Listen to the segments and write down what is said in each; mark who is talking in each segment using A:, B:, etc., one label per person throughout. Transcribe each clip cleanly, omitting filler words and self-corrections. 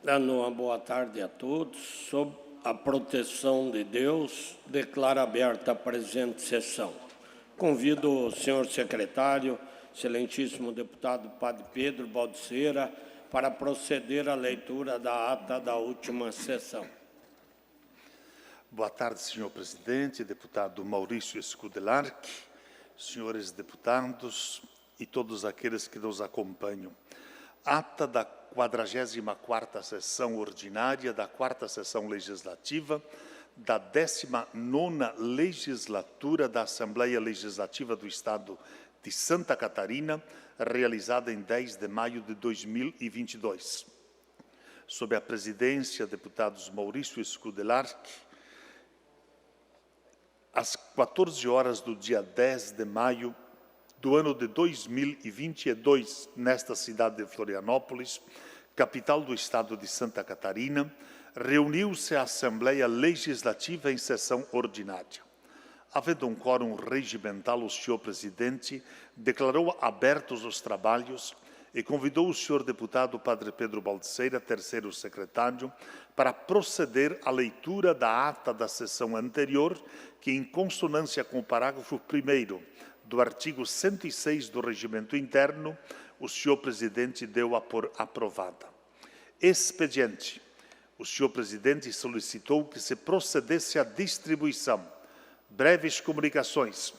A: Dando uma boa tarde a todos. Sob a proteção de Deus, declaro aberta a presente sessão. Convido o senhor secretário, excelentíssimo deputado Padre Pedro Baldiceira, para proceder à leitura da ata da última sessão.
B: Boa tarde, senhor presidente, deputado Maurício Scudelarc, senhores deputados e todos aqueles que nos acompanham. Ata da 44ª sessão ordinária da 4ª sessão legislativa da 19ª legislatura da Assembleia Legislativa do Estado de Santa Catarina, realizada em 10 de maio de 2022. Sob a presidência, deputados Maurício Scudelarc, às 14 horas do dia 10 de maio do ano de 2022, nesta cidade de Florianópolis, capital do estado de Santa Catarina, reuniu-se a Assembleia Legislativa em sessão ordinária. Havendo um quórum regimental, o senhor presidente declarou abertos os trabalhos e convidou o senhor deputado Padre Pedro Baldiceira, terceiro secretário, para proceder à leitura da ata da sessão anterior, que, em consonância com o parágrafo 1º do artigo 106 do Regimento Interno, o senhor presidente deu a por aprovada. Expediente. O senhor presidente solicitou que se procedesse à distribuição. Breves comunicações.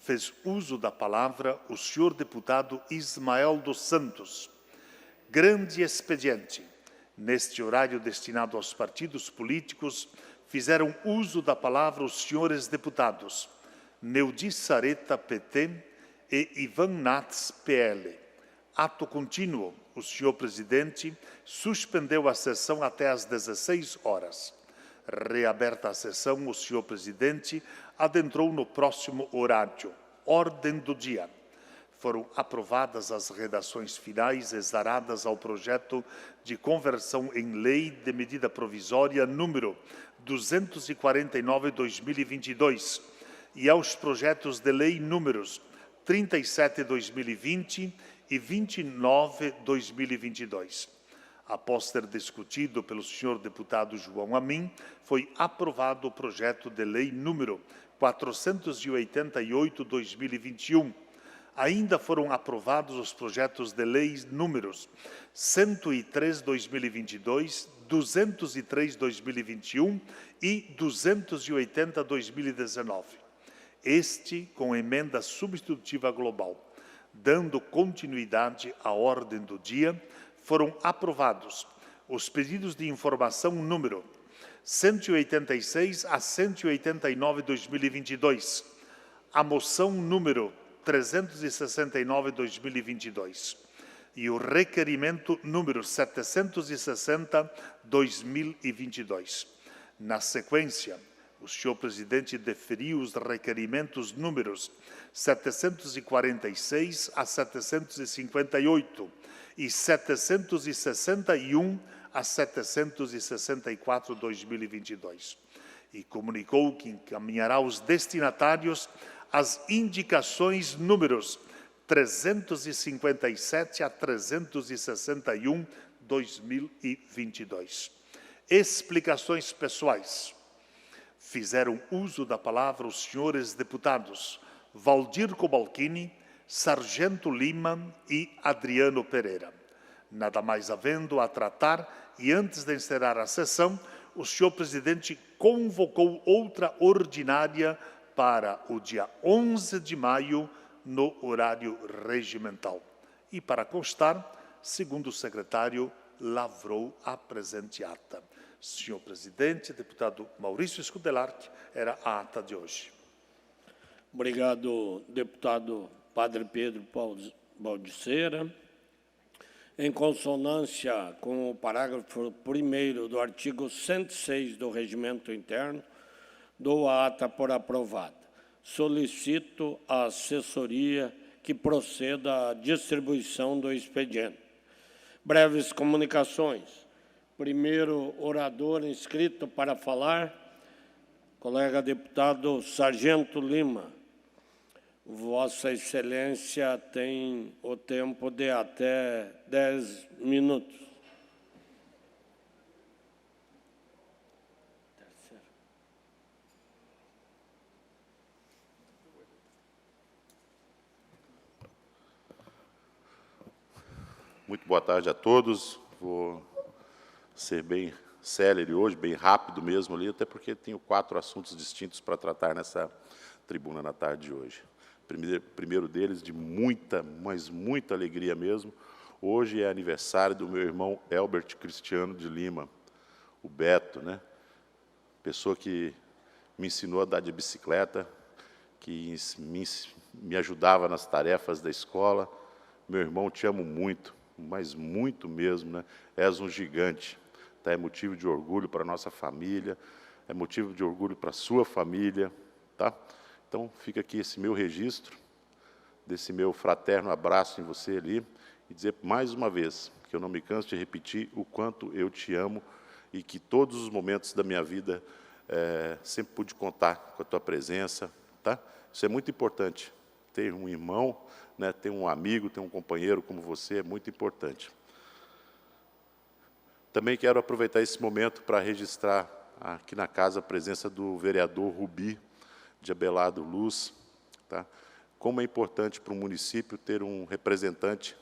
B: Fez uso da palavra o senhor deputado Ismael dos Santos. Grande expediente. Neste horário destinado aos partidos políticos, fizeram uso da palavra os senhores deputados Neudi Sareta, PT, e Ivan Nats, PL. Ato contínuo. O senhor presidente suspendeu a sessão até às 16 horas. Reaberta a sessão, o senhor presidente adentrou no próximo horário. Ordem do dia. Foram aprovadas as redações finais exaradas ao projeto de conversão em lei de medida provisória número 249/2022 e aos projetos de lei números 37/2020 e 29/2022. Após ter discutido pelo senhor deputado João Amin, foi aprovado o projeto de lei número 488/2021. Ainda foram aprovados os projetos de lei números 103/2022, 203/2021 e 280/2019. Este com emenda substitutiva global. Dando continuidade à ordem do dia, foram aprovados os pedidos de informação número 186 a 189/2022, a moção número 369/2022 e o requerimento número 760/2022. Na sequência, o senhor presidente deferiu os requerimentos números 746 a 758 e 761 a 764/2022 e comunicou que encaminhará aos destinatários as indicações números 357 a 361/2022. Explicações pessoais. Fizeram uso da palavra os senhores deputados Valdir Cobalcini, Sargento Lima e Adriano Pereira. Nada mais havendo a tratar e antes de encerrar a sessão, o senhor presidente convocou outra ordinária para o dia 11 de maio, no horário regimental. E para constar, segundo o secretário, lavrou a presente ata. Senhor presidente, deputado Maurício Scudelarc, era a ata de hoje.
A: Obrigado, deputado Padre Pedro Baldiceira. Em consonância com o parágrafo 1º do artigo 106 do Regimento Interno, dou a ata por aprovada. Solicito à assessoria que proceda à distribuição do expediente. Breves comunicações. Primeiro orador inscrito para falar, colega deputado Sargento Lima. Vossa Excelência tem o tempo de até 10 minutos.
C: Muito boa tarde a todos. Vou ser bem célere hoje, bem rápido mesmo ali, até porque tenho 4 assuntos distintos para tratar nessa tribuna na tarde de hoje. Primeiro deles, de muita, mas muita alegria mesmo, hoje é aniversário do meu irmão Elbert Cristiano de Lima, o Beto, né? Pessoa que me ensinou a andar de bicicleta, que me ajudava nas tarefas da escola. Meu irmão, te amo muito, mas muito mesmo, né? És um gigante, tá? É motivo de orgulho para a nossa família, é motivo de orgulho para a sua família, tá? Então, fica aqui esse meu registro, desse meu fraterno abraço em você ali, e dizer mais uma vez, que eu não me canso de repetir o quanto eu te amo, e que todos os momentos da minha vida sempre pude contar com a tua presença, tá? Isso é muito importante, ter um irmão, né, ter um amigo, ter um companheiro como você é muito importante. Também quero aproveitar esse momento para registrar aqui na casa a presença do vereador Rubi, de Abelardo Luz, tá? Como é importante para o município ter um representante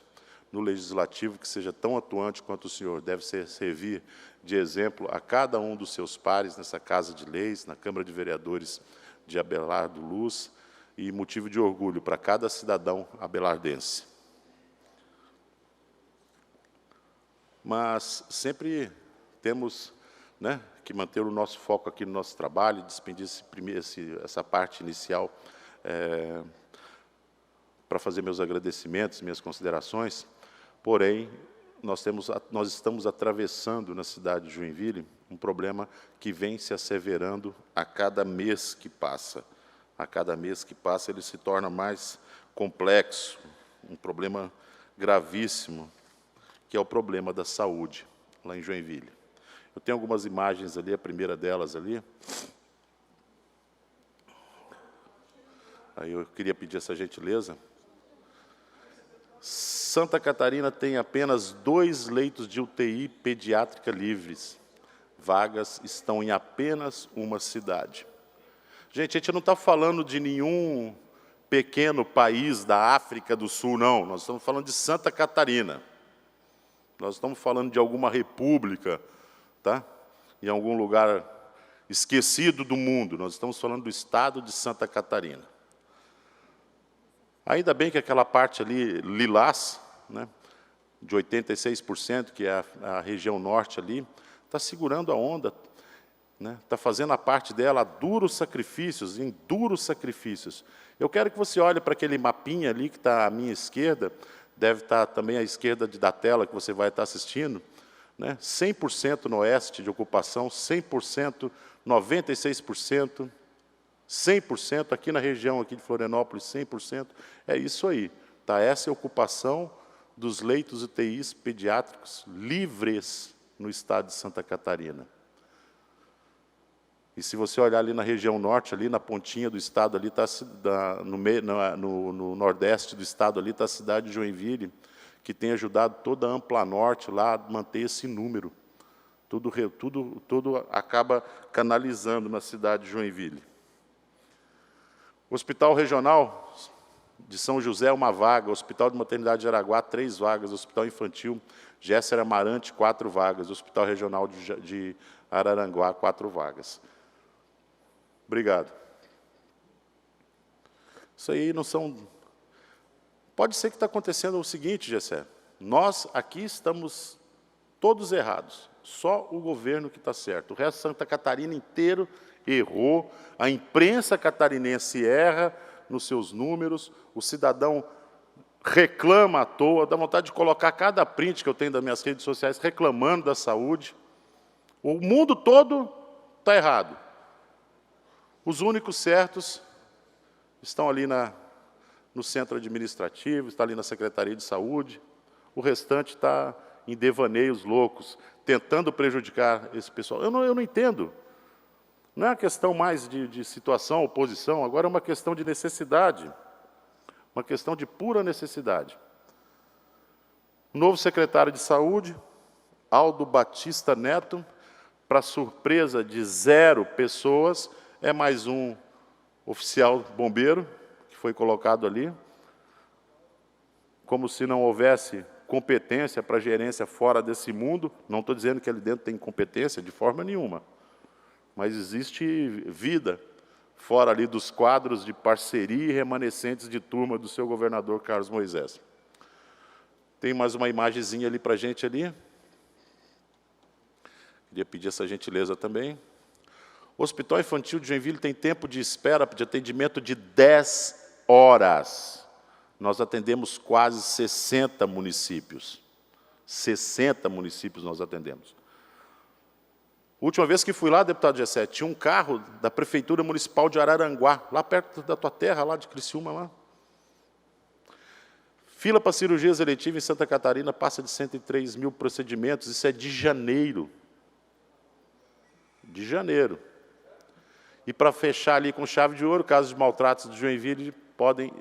C: no Legislativo que seja tão atuante quanto o senhor. Deve servir de exemplo a cada um dos seus pares nessa Casa de Leis, na Câmara de Vereadores de Abelardo Luz, e motivo de orgulho para cada cidadão abelardense. Mas sempre temos, né, que manter o nosso foco aqui no nosso trabalho, despedir essa parte inicial para fazer meus agradecimentos, minhas considerações. Porém, nós estamos atravessando na cidade de Joinville um problema que vem se asseverando a cada mês que passa. A cada mês que passa, ele se torna mais complexo, um problema gravíssimo, que é o problema da saúde, lá em Joinville. Eu tenho algumas imagens ali, a primeira delas ali. Aí eu queria pedir essa gentileza. Santa Catarina tem apenas 2 leitos de UTI pediátrica livres. Vagas estão em apenas uma cidade. Gente, a gente não está falando de nenhum pequeno país da África do Sul, não. Nós estamos falando de Santa Catarina. Nós estamos falando de alguma república, tá? Em algum lugar esquecido do mundo. Nós estamos falando do estado de Santa Catarina. Ainda bem que aquela parte ali, lilás, né, de 86%, que é a região norte ali, está segurando a onda, né, está fazendo a parte dela a duros sacrifícios, em duros sacrifícios. Eu quero que você olhe para aquele mapinha ali que está à minha esquerda, deve estar também à esquerda da tela que você vai estar assistindo, né, 100% no oeste de ocupação, 100%, 96%, 100% aqui na região aqui de Florianópolis, 100%, é isso aí. Tá? Essa é a ocupação dos leitos UTIs pediátricos livres no estado de Santa Catarina. E se você olhar ali na região norte, ali na pontinha do estado, ali tá, no nordeste do estado, ali está a cidade de Joinville, que tem ajudado toda a Ampla Norte lá a manter esse número. Tudo acaba canalizando na cidade de Joinville. O Hospital Regional de São José, 1 vaga. O Hospital de Maternidade de Araguá, 3 vagas. O Hospital Infantil Géssera Amarante, 4 vagas. O Hospital Regional de Araranguá, 4 vagas. Obrigado. Isso aí não são... Pode ser que está acontecendo o seguinte, Gessé. Nós aqui estamos todos errados. Só o governo que está certo. O resto de Santa Catarina inteiro errou. A imprensa catarinense erra nos seus números. O cidadão reclama à toa. Dá vontade de colocar cada print que eu tenho das minhas redes sociais reclamando da saúde. O mundo todo está errado. Os únicos certos estão ali no centro administrativo, está ali na Secretaria de Saúde. O restante está em devaneios loucos, tentando prejudicar esse pessoal. Eu não entendo. Não é uma questão mais de situação, oposição, agora é uma questão de necessidade. Uma questão de pura necessidade. O novo secretário de Saúde, Aldo Batista Neto, para surpresa de 0 pessoas, é mais um oficial bombeiro que foi colocado ali. Como se não houvesse competência para gerência fora desse mundo. Não estou dizendo que ali dentro tem competência, de forma nenhuma. Mas existe vida fora ali dos quadros de parceria e remanescentes de turma do seu governador Carlos Moisés. Tem mais uma imagenzinha ali para a gente ali. Queria pedir essa gentileza também. O Hospital Infantil de Joinville tem tempo de espera de atendimento de 10 horas. Nós atendemos quase 60 municípios. 60 municípios nós atendemos. Última vez que fui lá, deputado Gessé, tinha um carro da Prefeitura Municipal de Araranguá, lá perto da tua terra, lá de Criciúma, lá. Fila para cirurgias eletivas em Santa Catarina passa de 103 mil procedimentos, isso é de janeiro. De janeiro. E para fechar ali com chave de ouro, casos de maltratos de Joinville podem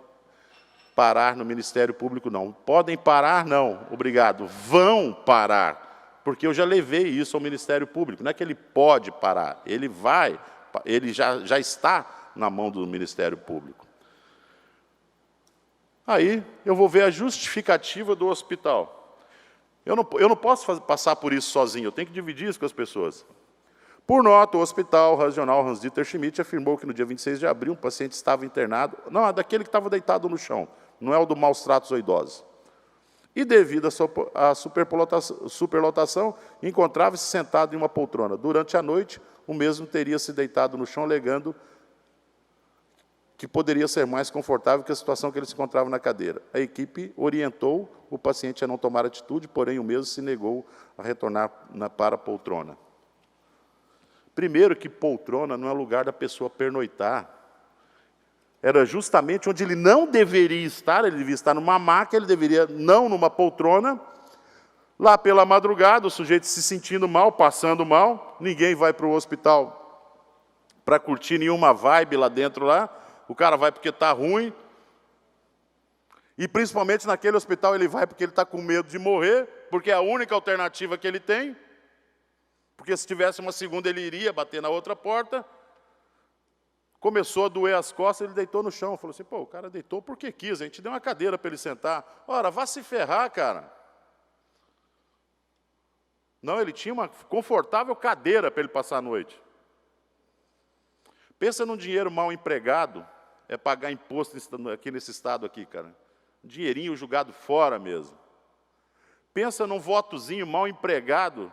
C: parar no Ministério Público, não. Podem parar, não, obrigado. Vão parar, porque eu já levei isso ao Ministério Público. Não é que ele pode parar, ele vai, ele já está na mão do Ministério Público. Aí eu vou ver a justificativa do hospital. Eu não posso passar por isso sozinho, eu tenho que dividir isso com as pessoas. Por nota, o Hospital Regional Hans-Dieter Schmidt afirmou que no dia 26 de abril um paciente estava internado, não, é daquele que estava deitado no chão, não é o do maus tratos a idosos. E devido à superlotação, encontrava-se sentado em uma poltrona. Durante a noite, o mesmo teria se deitado no chão, alegando que poderia ser mais confortável que a situação que ele se encontrava na cadeira. A equipe orientou o paciente a não tomar atitude, porém o mesmo se negou a retornar para a poltrona. Primeiro que poltrona não é lugar da pessoa pernoitar. Era justamente onde ele não deveria estar, ele devia estar numa maca, ele deveria não numa poltrona. Lá pela madrugada, o sujeito se sentindo mal, passando mal, ninguém vai para o hospital para curtir nenhuma vibe lá dentro, lá. O cara vai porque está ruim. E principalmente naquele hospital ele vai porque ele está com medo de morrer, porque é a única alternativa que ele tem. Porque se tivesse uma segunda, ele iria bater na outra porta. Começou a doer as costas, ele deitou no chão. Falou assim, pô, o cara deitou porque quis, a gente deu uma cadeira para ele sentar. Ora, vá se ferrar, cara. Não, ele tinha uma confortável cadeira para ele passar a noite. Pensa num dinheiro mal empregado, é pagar imposto aqui nesse estado aqui, cara. Dinheirinho jogado fora mesmo. Pensa num votozinho mal empregado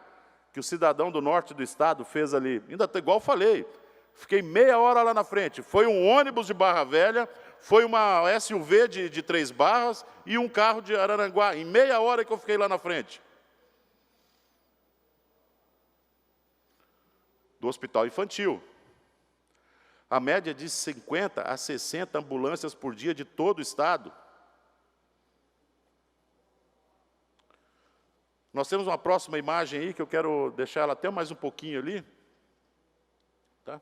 C: que o cidadão do norte do estado fez ali. Ainda igual eu falei, fiquei meia hora lá na frente. Foi um ônibus de Barra Velha, foi uma SUV de 3 barras e um carro de Araranguá. Em meia hora que eu fiquei lá na frente. Do hospital infantil. A média é de 50 a 60 ambulâncias por dia de todo o estado. Nós temos uma próxima imagem aí, que eu quero deixar ela até mais um pouquinho ali. Tá?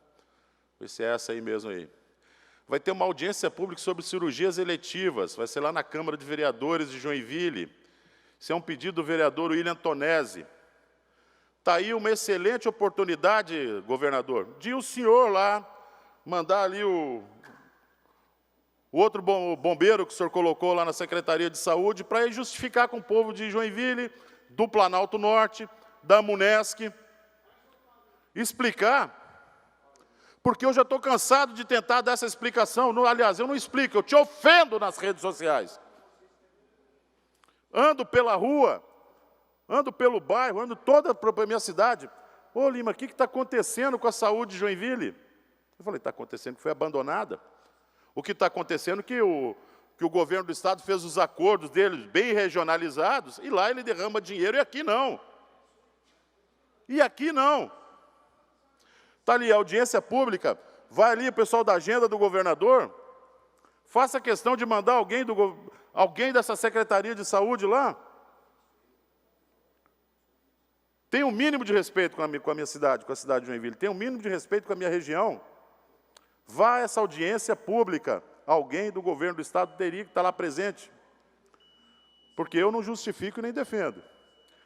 C: Ver se é essa aí mesmo aí. Vai ter uma audiência pública sobre cirurgias eletivas, vai ser lá na Câmara de Vereadores de Joinville. Isso é um pedido do vereador William Tonesi. Está aí uma excelente oportunidade, governador, de o senhor lá mandar ali o outro bombeiro que o senhor colocou lá na Secretaria de Saúde para ir justificar com o povo de Joinville, do Planalto Norte, da Munesc, explicar, porque eu já estou cansado de tentar dar essa explicação. Aliás, eu não explico, eu te ofendo nas redes sociais. Ando pela rua, ando pelo bairro, ando toda a minha cidade. Ô, Lima, o que está acontecendo com a saúde de Joinville? Eu falei, está acontecendo que foi abandonada. O que está acontecendo é que o governo do estado fez os acordos deles bem regionalizados, e lá ele derrama dinheiro, e aqui não. E aqui não. Está ali a audiência pública, vai ali o pessoal da agenda do governador, faça questão de mandar alguém dessa Secretaria de Saúde lá. Tem um mínimo de respeito com a minha cidade, com a cidade de Joinville, tem um mínimo de respeito com a minha região. Vá a essa audiência pública, alguém do governo do estado teria que estar lá presente. Porque eu não justifico e nem defendo.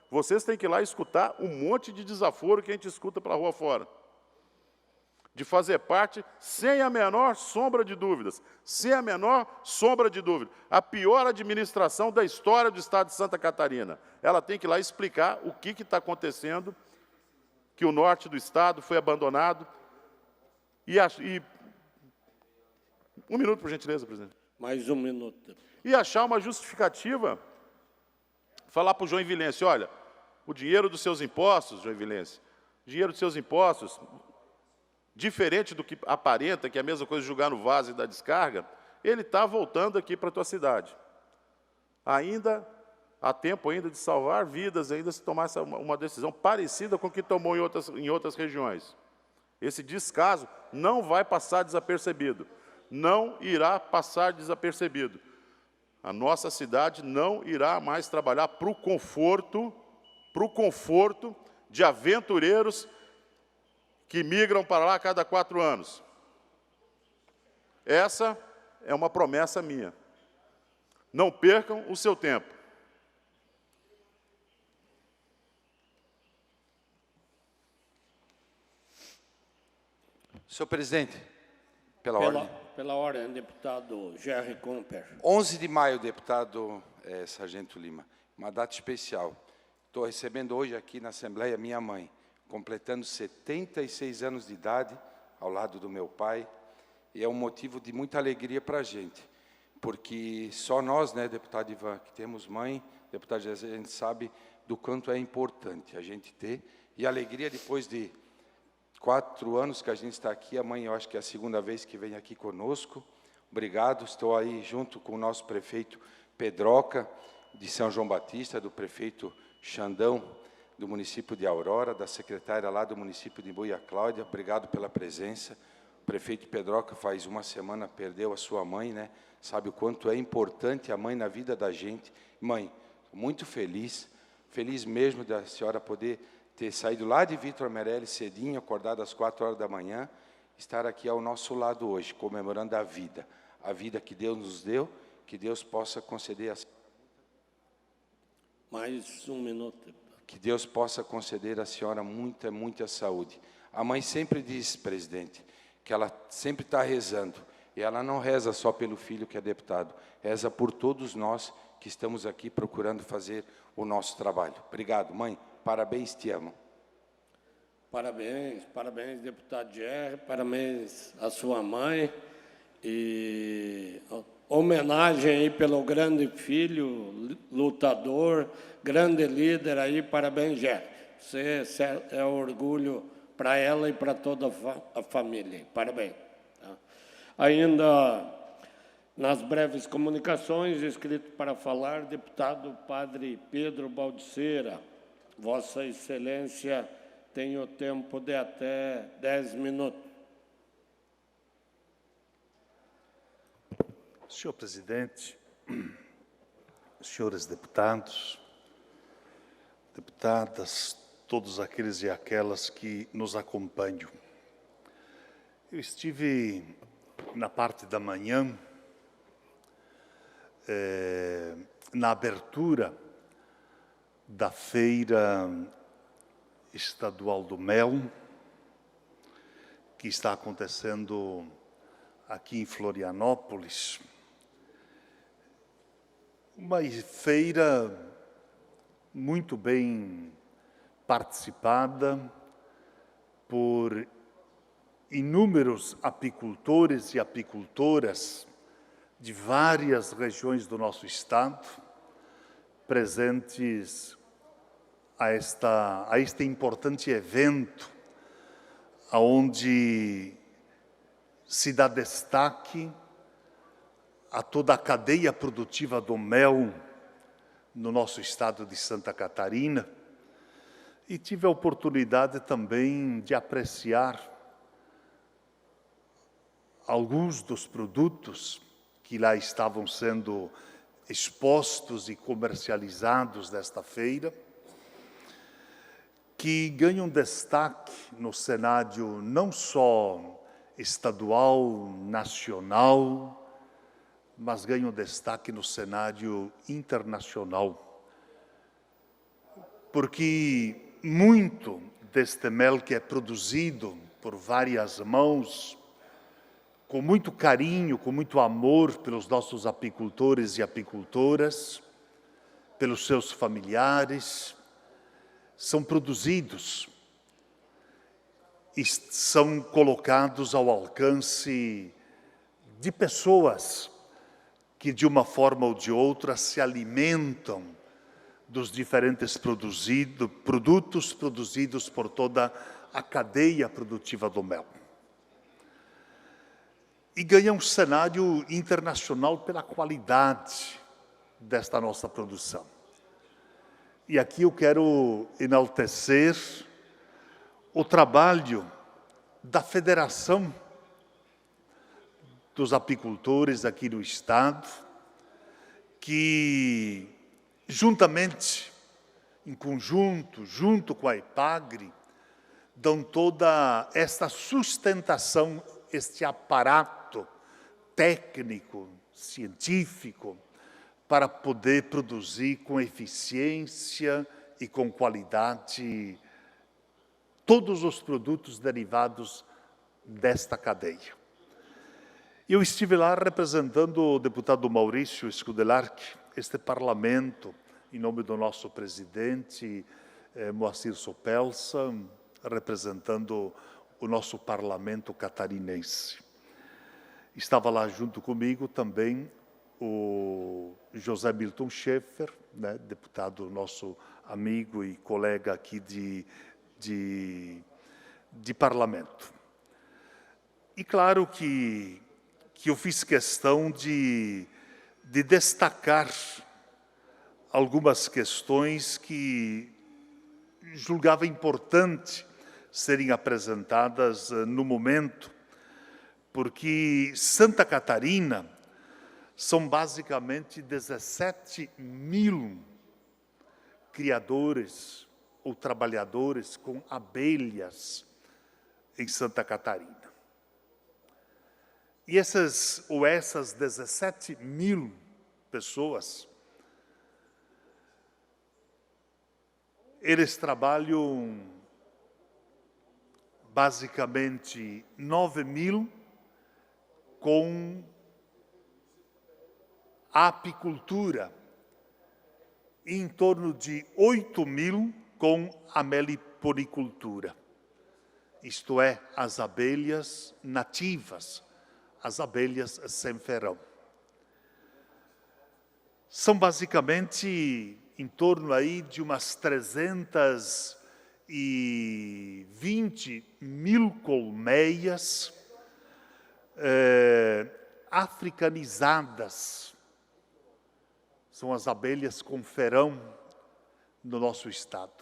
C: Vocês têm que ir lá escutar um monte de desaforo que a gente escuta pela rua fora. de fazer parte, sem a menor sombra de dúvidas, sem a menor sombra de dúvida. A pior administração da história do Estado de Santa Catarina. Ela tem que ir lá explicar o que está acontecendo, que o norte do Estado foi abandonado. Um minuto, por gentileza, presidente.
A: Mais um minuto.
C: E achar uma justificativa, falar para o joinvilense, olha, o dinheiro dos seus impostos, joinvilense, o dinheiro dos seus impostos, diferente do que aparenta, que é a mesma coisa de jogar no vaso e dar descarga, ele está voltando aqui para a tua cidade. Ainda há tempo ainda de salvar vidas, ainda se tomar uma decisão parecida com o que tomou em outras regiões. Esse descaso não vai passar desapercebido. Não irá passar desapercebido. A nossa cidade não irá mais trabalhar para o conforto de aventureiros que migram para lá a cada 4 anos. Essa é uma promessa minha. Não percam o seu tempo.
D: Senhor presidente, pela ordem.
A: Pela ordem, deputado Jerry Comper.
D: 11 de maio, deputado Sargento Lima, uma data especial. Estou recebendo hoje aqui na Assembleia minha mãe, completando 76 anos de idade, ao lado do meu pai, e é um motivo de muita alegria para a gente, porque só nós, né, deputado Ivan, que temos mãe, deputado José, a gente sabe do quanto é importante a gente ter, e a alegria depois de 4 anos que a gente está aqui, a mãe, eu acho que é a segunda vez que vem aqui conosco. Obrigado, estou aí junto com o nosso prefeito Pedroca, de São João Batista, do prefeito Xandão, do município de Aurora, da secretária lá do município de Buia Cláudia, obrigado pela presença. O prefeito Pedroca faz uma semana perdeu a sua mãe, né? Sabe o quanto é importante a mãe na vida da gente. Mãe, muito feliz mesmo da senhora poder ter saído lá de Vitor Merelli cedinho, acordado às 4 horas da manhã, estar aqui ao nosso lado hoje, comemorando a vida que Deus nos deu, que Deus possa conceder
A: Mais um minuto.
D: Que Deus possa conceder à senhora muita saúde. A mãe sempre diz, presidente, que ela sempre está rezando, e ela não reza só pelo filho que é deputado, reza por todos nós que estamos aqui procurando fazer o nosso trabalho. Obrigado, mãe. Parabéns, te amo.
A: Parabéns, deputado Jerry, parabéns à sua mãe. E homenagem aí pelo grande filho, lutador, grande líder aí, parabéns, Jerry. Você é orgulho para ela e para toda a família. Parabéns. Tá? Ainda nas breves comunicações, escrito para falar, deputado Padre Pedro Baldiceira. Vossa Excelência tem o tempo de até 10 minutos.
B: Senhor presidente, senhores deputados, deputadas, todos aqueles e aquelas que nos acompanham. Eu estive na parte da manhã, na abertura da Feira Estadual do Mel, que está acontecendo aqui em Florianópolis. Uma feira muito bem participada por inúmeros apicultores e apicultoras de várias regiões do nosso estado, presentes a este importante evento, onde se dá destaque a toda a cadeia produtiva do mel no nosso estado de Santa Catarina, e tive a oportunidade também de apreciar alguns dos produtos que lá estavam sendo expostos e comercializados desta feira, que ganham destaque no cenário não só estadual, nacional, mas ganham destaque no cenário internacional. Porque muito deste mel que é produzido por várias mãos, com muito carinho, com muito amor pelos nossos apicultores e apicultoras, pelos seus familiares, são produzidos e são colocados ao alcance de pessoas que, de uma forma ou de outra, se alimentam dos diferentes produtos produzidos por toda a cadeia produtiva do mel. E ganha um cenário internacional pela qualidade desta nossa produção. E aqui eu quero enaltecer o trabalho da Federação dos Apicultores aqui do Estado, que, juntamente, em conjunto, junto com a EPAGRE, dão toda esta sustentação, este aparato técnico, científico, para poder produzir com eficiência e com qualidade todos os produtos derivados desta cadeia. Eu estive lá representando o deputado Maurício Scudelarc, este parlamento, em nome do nosso presidente, Moacir Sopelsa, representando o nosso parlamento catarinense. Estava lá junto comigo também o José Milton Schaeffer, né, deputado nosso amigo e colega aqui de parlamento. E claro que eu fiz questão de destacar algumas questões que julgava importante serem apresentadas no momento, porque Santa Catarina são basicamente 17 mil criadores ou trabalhadores com abelhas em Santa Catarina. E essas 17 mil pessoas, eles trabalham basicamente 9 mil com a apicultura e em torno de 8 mil com a meliponicultura, isto é, as abelhas nativas, as abelhas sem ferrão. São basicamente em torno aí de umas 320 mil colmeias africanizadas. São as abelhas com ferrão no nosso estado.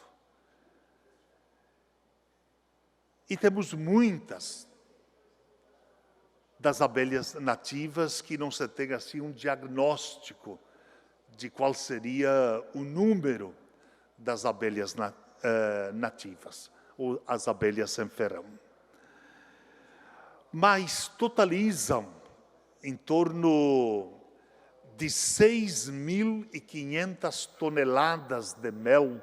B: E temos muitas das abelhas nativas que não se tem assim um diagnóstico de qual seria o número das abelhas nativas, ou as abelhas sem ferrão. Mas totalizam em torno de 6.500 toneladas de mel.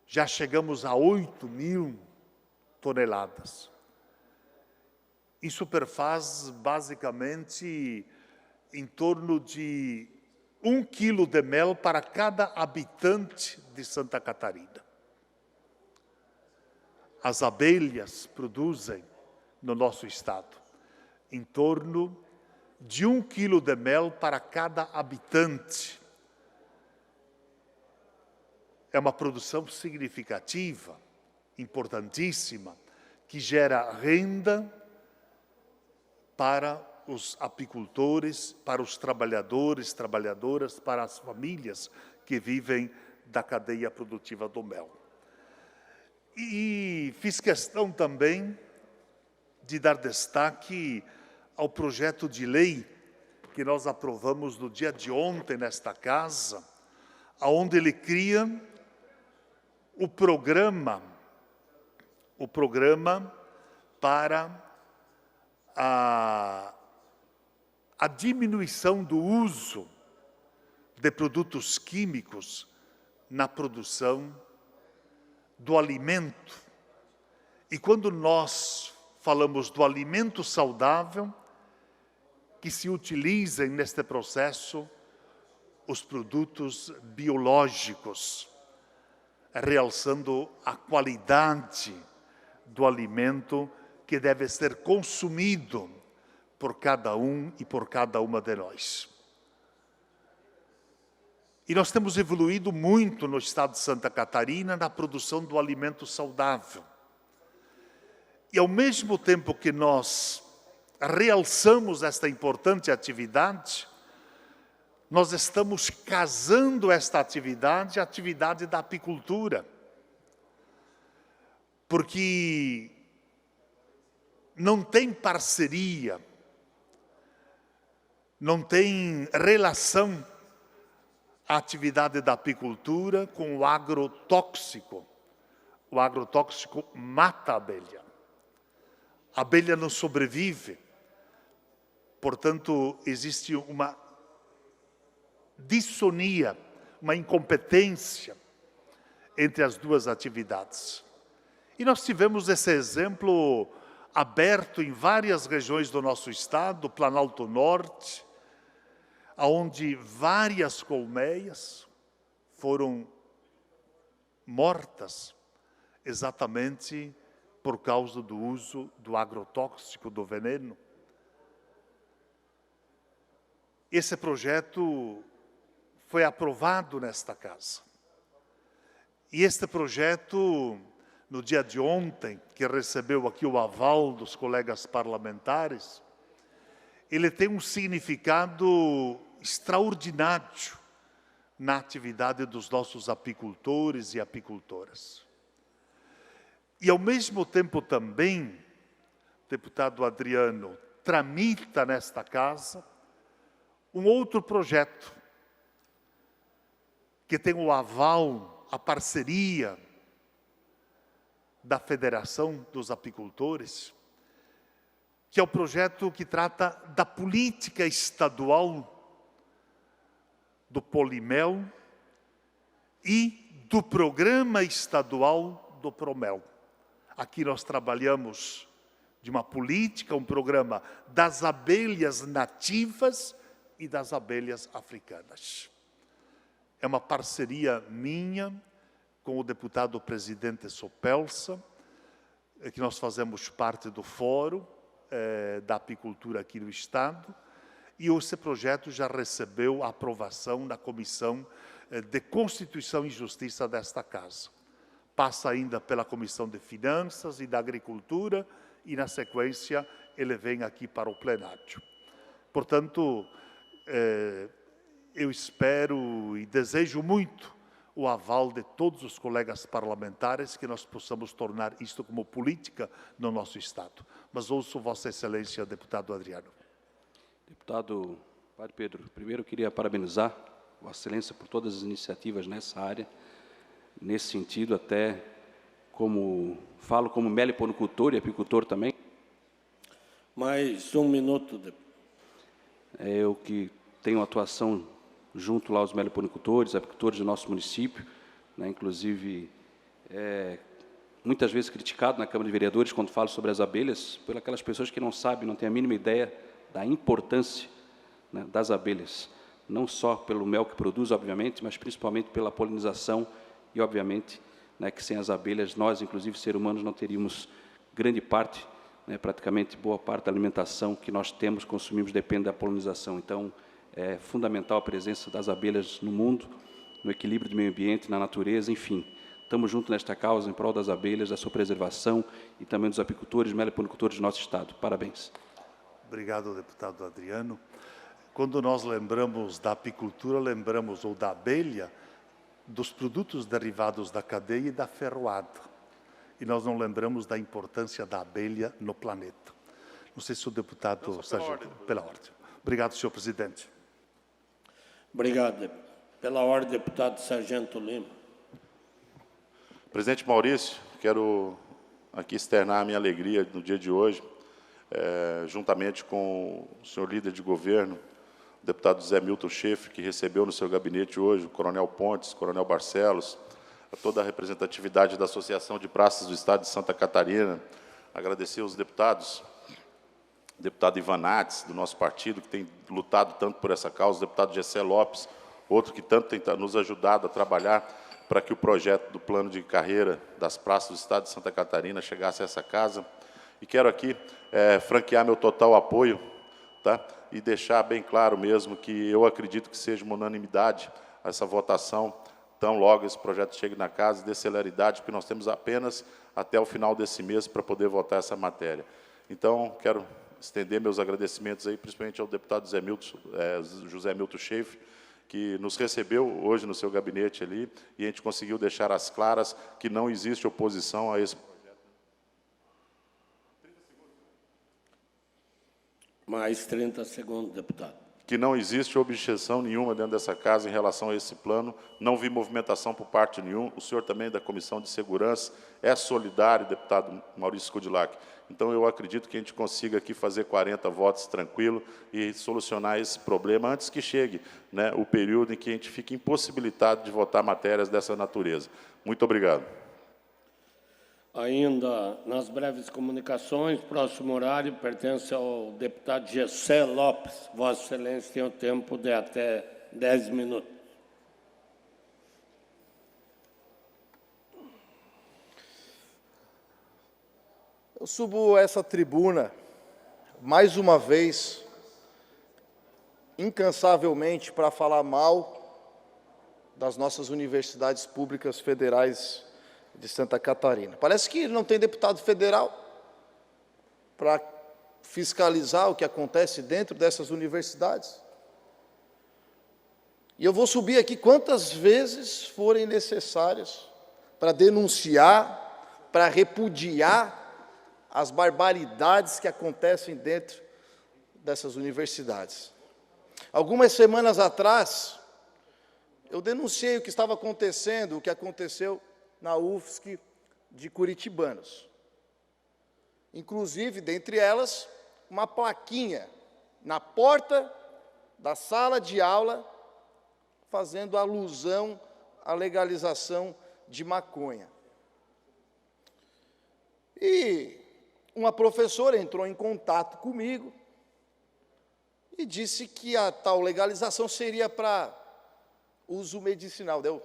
B: Já chegamos a 8.000 toneladas. Isso perfaz basicamente em torno de 1 quilo de mel para cada habitante de Santa Catarina. As abelhas produzem no nosso estado em torno de 1 quilo de mel para cada habitante. É uma produção significativa, importantíssima, que gera renda para os apicultores, para os trabalhadores, trabalhadoras, para as famílias que vivem da cadeia produtiva do mel. E fiz questão também de dar destaque ao projeto de lei que nós aprovamos no dia de ontem nesta casa, onde ele cria o programa para a diminuição do uso de produtos químicos na produção do alimento E quando nós falamos do alimento saudável, que se utilizem neste processo os produtos biológicos, realçando a qualidade do alimento que deve ser consumido por cada um e por cada uma de nós. E nós temos evoluído muito no estado de Santa Catarina na produção do alimento saudável. E ao mesmo tempo que nós realçamos esta importante atividade, nós estamos casando esta atividade à atividade da apicultura. Porque não tem parceria, não tem relação a atividade da apicultura com o agrotóxico. O agrotóxico mata a abelha. A abelha não sobrevive. Portanto, existe uma dissonia, uma incompetência entre as duas atividades. E nós tivemos esse exemplo aberto em várias regiões do nosso estado, Planalto Norte, onde várias colmeias foram mortas exatamente por causa do uso do agrotóxico, do veneno. Esse projeto foi aprovado nesta casa. E este projeto, no dia de ontem, que recebeu aqui o aval dos colegas parlamentares, ele tem um significado extraordinário na atividade dos nossos apicultores e apicultoras. E, ao mesmo tempo, também, deputado Adriano, tramita nesta casa um outro projeto que tem o aval, a parceria da Federação dos Apicultores, que é o projeto que trata da política estadual do polimel e do programa estadual do Promel. Aqui nós trabalhamos de uma política, um programa das abelhas nativas e das abelhas africanas. É uma parceria minha com o deputado presidente Sopelsa, que nós fazemos parte do Fórum da Apicultura aqui no Estado, e esse projeto já recebeu a aprovação na Comissão de Constituição e Justiça desta Casa. Passa ainda pela Comissão de Finanças e da Agricultura, e, na sequência, ele vem aqui para o plenário. Portanto, eu espero e desejo muito o aval de todos os colegas parlamentares, que nós possamos tornar isto como política no nosso Estado. Mas ouço Vossa Excelência, deputado Adriano.
E: Deputado Padre Pedro, primeiro eu queria parabenizar Vossa Excelência por todas as iniciativas nessa área, nesse sentido, até como falo como meliponicultor e apicultor também.
A: Mais um minuto.
E: Eu que tenho atuação junto lá aos meliponicultores, apicultores do nosso município, né, inclusive muitas vezes criticado na Câmara de Vereadores quando falo sobre as abelhas, por aquelas pessoas que não sabem, não têm a mínima ideia da importância, né, das abelhas, não só pelo mel que produz, obviamente, mas principalmente pela polinização e, obviamente, né, que sem as abelhas, nós, inclusive, seres humanos, não teríamos grande parte, né, praticamente boa parte da alimentação que nós temos, consumimos, depende da polinização. Então, é fundamental a presença das abelhas no mundo, no equilíbrio do meio ambiente, na natureza, enfim. Estamos juntos nesta causa em prol das abelhas, da sua preservação e também dos apicultores e meliponicultores do nosso Estado. Parabéns.
B: Obrigado, deputado Adriano. Quando nós lembramos da apicultura, lembramos ou da abelha, dos produtos derivados da cadeia e da ferroada. E nós não lembramos da importância da abelha no planeta. Não sei se o deputado... Pela ordem. Obrigado, senhor presidente.
A: Obrigado. Pela ordem, deputado Sargento Lima.
C: Presidente Maurício, quero aqui externar a minha alegria no dia de hoje, juntamente com o senhor líder de governo, o deputado Zé Milton Schaefer, que recebeu no seu gabinete hoje o Coronel Pontes, o Coronel Barcelos, a toda a representatividade da Associação de Praças do Estado de Santa Catarina, agradecer aos deputados, o deputado Ivan Nates, do nosso partido, que tem lutado tanto por essa causa, o deputado Gessé Lopes, outro que tanto tem nos ajudado a trabalhar para que o projeto do plano de carreira das praças do Estado de Santa Catarina chegasse a essa casa. E quero aqui franquear meu total apoio, tá? E deixar bem claro mesmo que eu acredito que seja uma unanimidade essa votação, tão logo esse projeto chegue na casa, de celeridade, porque nós temos apenas até o final desse mês para poder votar essa matéria. Então, quero estender meus agradecimentos aí, principalmente ao deputado José Milton Schaeff, que nos recebeu hoje no seu gabinete ali, e a gente conseguiu deixar às claras que não existe oposição a esse projeto.
A: Mais 30 segundos, deputado.
C: Que não existe objeção nenhuma dentro dessa casa em relação a esse plano, não vi movimentação por parte nenhuma, o senhor também da Comissão de Segurança é solidário, deputado Maurício Kudilac. Então, eu acredito que a gente consiga aqui fazer 40 votos tranquilo e solucionar esse problema antes que chegue, né, o período em que a gente fique impossibilitado de votar matérias dessa natureza. Muito obrigado.
A: Ainda nas breves comunicações, próximo horário pertence ao deputado Gessé Lopes. Vossa Excelência tem o tempo de até 10 minutos.
F: Eu subo essa tribuna, mais uma vez, incansavelmente, para falar mal das nossas universidades públicas federais de Santa Catarina. Parece que não tem deputado federal para fiscalizar o que acontece dentro dessas universidades. E eu vou subir aqui quantas vezes forem necessárias para denunciar, para repudiar as barbaridades que acontecem dentro dessas universidades. Algumas semanas atrás, eu denunciei o que estava acontecendo, o que aconteceu na UFSC de Curitibanos. Inclusive, dentre elas, uma plaquinha na porta da sala de aula, fazendo alusão à legalização de maconha. E uma professora entrou em contato comigo e disse que a tal legalização seria para uso medicinal. Eu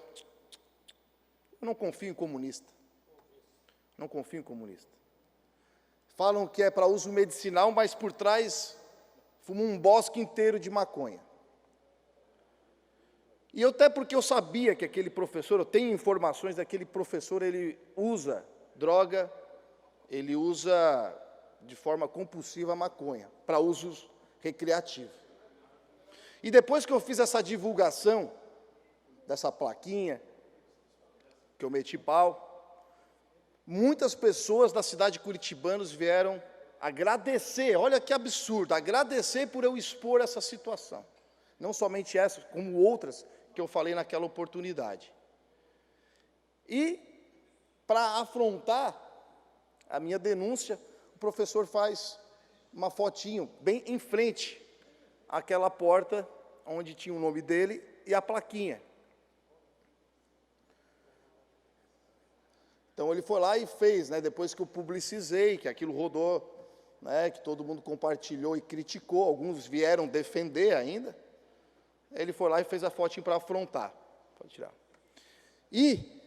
F: não confio em comunista. Não confio em comunista. Falam que é para uso medicinal, mas por trás fumam um bosque inteiro de maconha. E até porque eu sabia que aquele professor, eu tenho informações daquele professor, ele usa droga, ele usa de forma compulsiva a maconha, para usos recreativos. E depois que eu fiz essa divulgação dessa plaquinha, que eu meti pau, muitas pessoas da cidade de Curitibanos vieram agradecer, olha que absurdo, agradecer por eu expor essa situação. Não somente essa, como outras que eu falei naquela oportunidade. E, para afrontar a minha denúncia, o professor faz uma fotinho bem em frente àquela porta onde tinha o nome dele e a plaquinha. Então, ele foi lá e fez, né, depois que eu publicizei, que aquilo rodou, né, que todo mundo compartilhou e criticou, alguns vieram defender ainda, ele foi lá e fez a fotinho para afrontar. Pode tirar. E,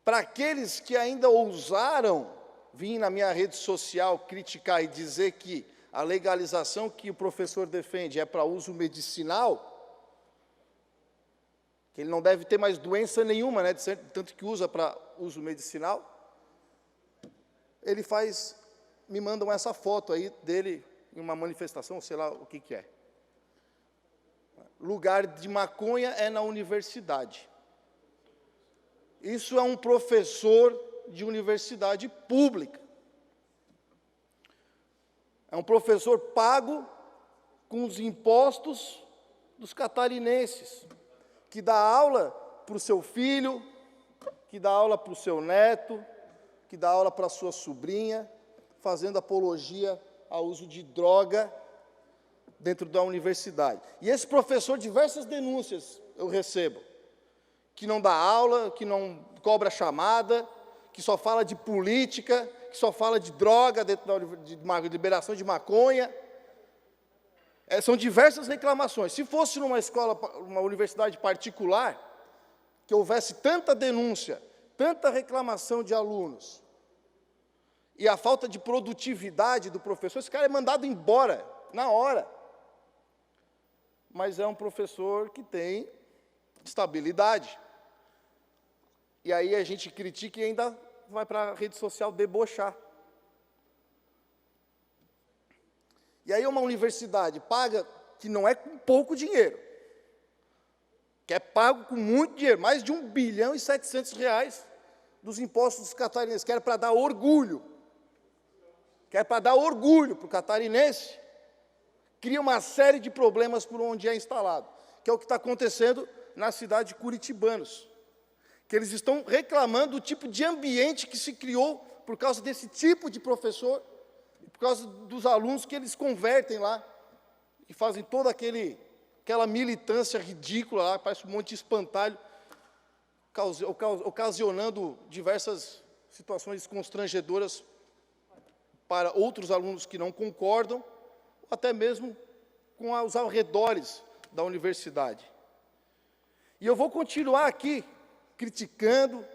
F: para aqueles que ainda ousaram vir na minha rede social criticar e dizer que a legalização que o professor defende é para uso medicinal, que ele não deve ter mais doença nenhuma, né, tanto que usa para uso medicinal, ele me mandam essa foto aí dele em uma manifestação, sei lá o que que é. Lugar de maconha é na universidade. Isso é um professor de universidade pública. É um professor pago com os impostos dos catarinenses, que dá aula para o seu filho, que dá aula para o seu neto, que dá aula para a sua sobrinha, fazendo apologia ao uso de droga dentro da universidade. E esse professor, diversas denúncias eu recebo, que não dá aula, que não cobra chamada, que só fala de política, que só fala de droga, de liberação de maconha. São diversas reclamações. Se fosse numa escola, uma universidade particular, que houvesse tanta denúncia, tanta reclamação de alunos, e a falta de produtividade do professor, esse cara é mandado embora, na hora. Mas é um professor que tem estabilidade. E aí a gente critica e ainda vai para a rede social debochar. E aí uma universidade paga, que não é com pouco dinheiro, que é pago com muito dinheiro, mais de 1 bilhão e 700 reais dos impostos dos catarinenses, que era para dar orgulho, para o catarinense, cria uma série de problemas por onde é instalado, que é o que está acontecendo na cidade de Curitibanos, que eles estão reclamando do tipo de ambiente que se criou por causa desse tipo de professor, por causa dos alunos que eles convertem lá, e fazem toda aquela militância ridícula lá, parece um monte de espantalho, ocasionando diversas situações constrangedoras para outros alunos que não concordam, ou até mesmo com os arredores da universidade. E eu vou continuar aqui criticando,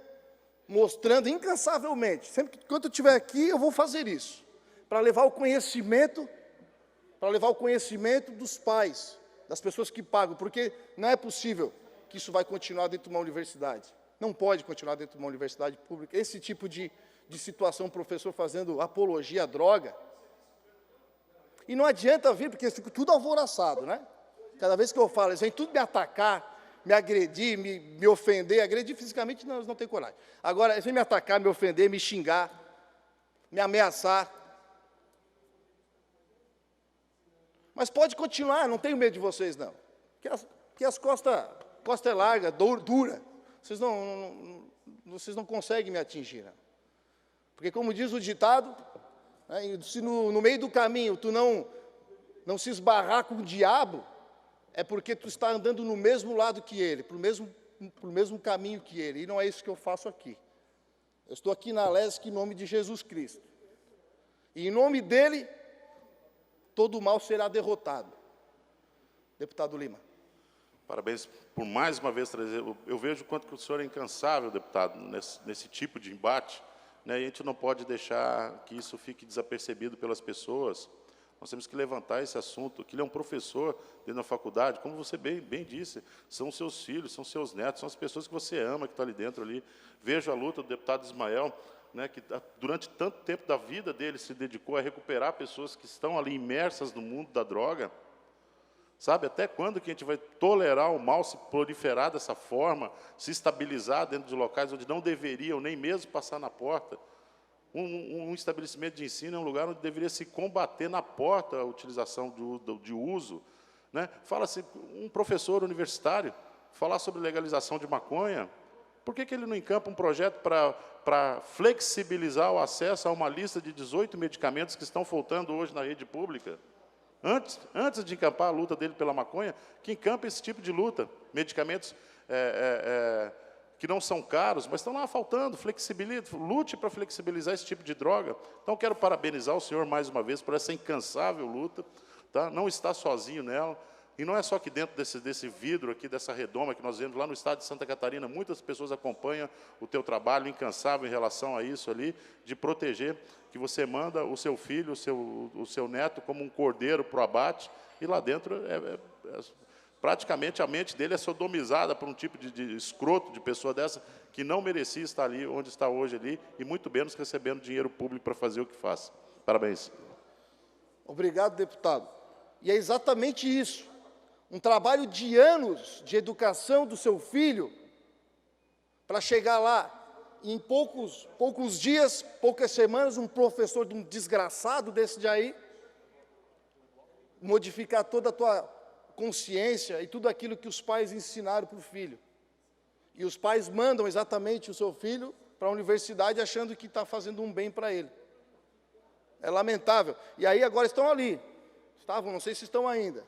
F: mostrando incansavelmente, sempre que enquanto eu estiver aqui, eu vou fazer isso, para levar o conhecimento dos pais, das pessoas que pagam, porque não é possível que isso vai continuar dentro de uma universidade. Não pode continuar dentro de uma universidade pública. Esse tipo de situação, o professor fazendo apologia à droga. E não adianta vir, porque eu fico tudo alvoroçado, né? Cada vez que eu falo, eles vêm tudo me atacar, me agredir, me ofender. Agredir fisicamente, não, eles não têm coragem. Agora, eles vêm me atacar, me ofender, me xingar, me ameaçar. Mas pode continuar, não tenho medo de vocês, não. Porque as costas é larga, dura. Vocês não conseguem me atingir, não. Porque, como diz o ditado, né, se no meio do caminho tu não se esbarrar com o diabo, é porque tu está andando no mesmo lado que ele, pro mesmo caminho que ele. E não é isso que eu faço aqui. Eu estou aqui na LESC em nome de Jesus Cristo. E em nome dele, todo o mal será derrotado. Deputado Lima.
C: Parabéns por mais uma vez trazer. Eu vejo o quanto que o senhor é incansável, deputado, nesse tipo de embate, né? E a gente não pode deixar que isso fique desapercebido pelas pessoas. Nós temos que levantar esse assunto, que ele é um professor dentro da faculdade, como você bem disse, são seus filhos, são seus netos, são as pessoas que você ama, que estão ali dentro. Vejo a luta do deputado Ismael, né, que durante tanto tempo da vida dele se dedicou a recuperar pessoas que estão ali imersas no mundo da droga. Sabe, até quando que a gente vai tolerar o mal se proliferar dessa forma, se estabilizar dentro de locais onde não deveriam nem mesmo passar na porta? Um estabelecimento de ensino é um lugar onde deveria se combater na porta a utilização de uso. Né? Fala-se, um professor universitário, falar sobre legalização de maconha, por que ele não encampa um projeto para flexibilizar o acesso a uma lista de 18 medicamentos que estão faltando hoje na rede pública? Antes de encampar a luta dele pela maconha, que encampa esse tipo de luta. Medicamentos que não são caros, mas estão lá faltando, lute para flexibilizar esse tipo de droga. Então, quero parabenizar o senhor mais uma vez por essa incansável luta, tá? Não está sozinho nela, e não é só aqui dentro desse vidro, aqui dessa redoma que nós vemos lá no estado de Santa Catarina, muitas pessoas acompanham o teu trabalho incansável em relação a isso ali, de proteger, que você manda o seu filho, o seu neto como um cordeiro para o abate, e lá dentro praticamente a mente dele é sodomizada por um tipo de escroto, de pessoa dessa, que não merecia estar ali, onde está hoje ali, e muito menos recebendo dinheiro público para fazer o que faz. Parabéns.
F: Obrigado, deputado. E é exatamente isso. Um trabalho de anos de educação do seu filho, para chegar lá, e em poucos dias, poucas semanas, um professor de um desgraçado desse de aí, modificar toda a tua consciência e tudo aquilo que os pais ensinaram para o filho. E os pais mandam exatamente o seu filho para a universidade achando que está fazendo um bem para ele. É lamentável. E aí agora estão ali. Estavam, não sei se estão ainda.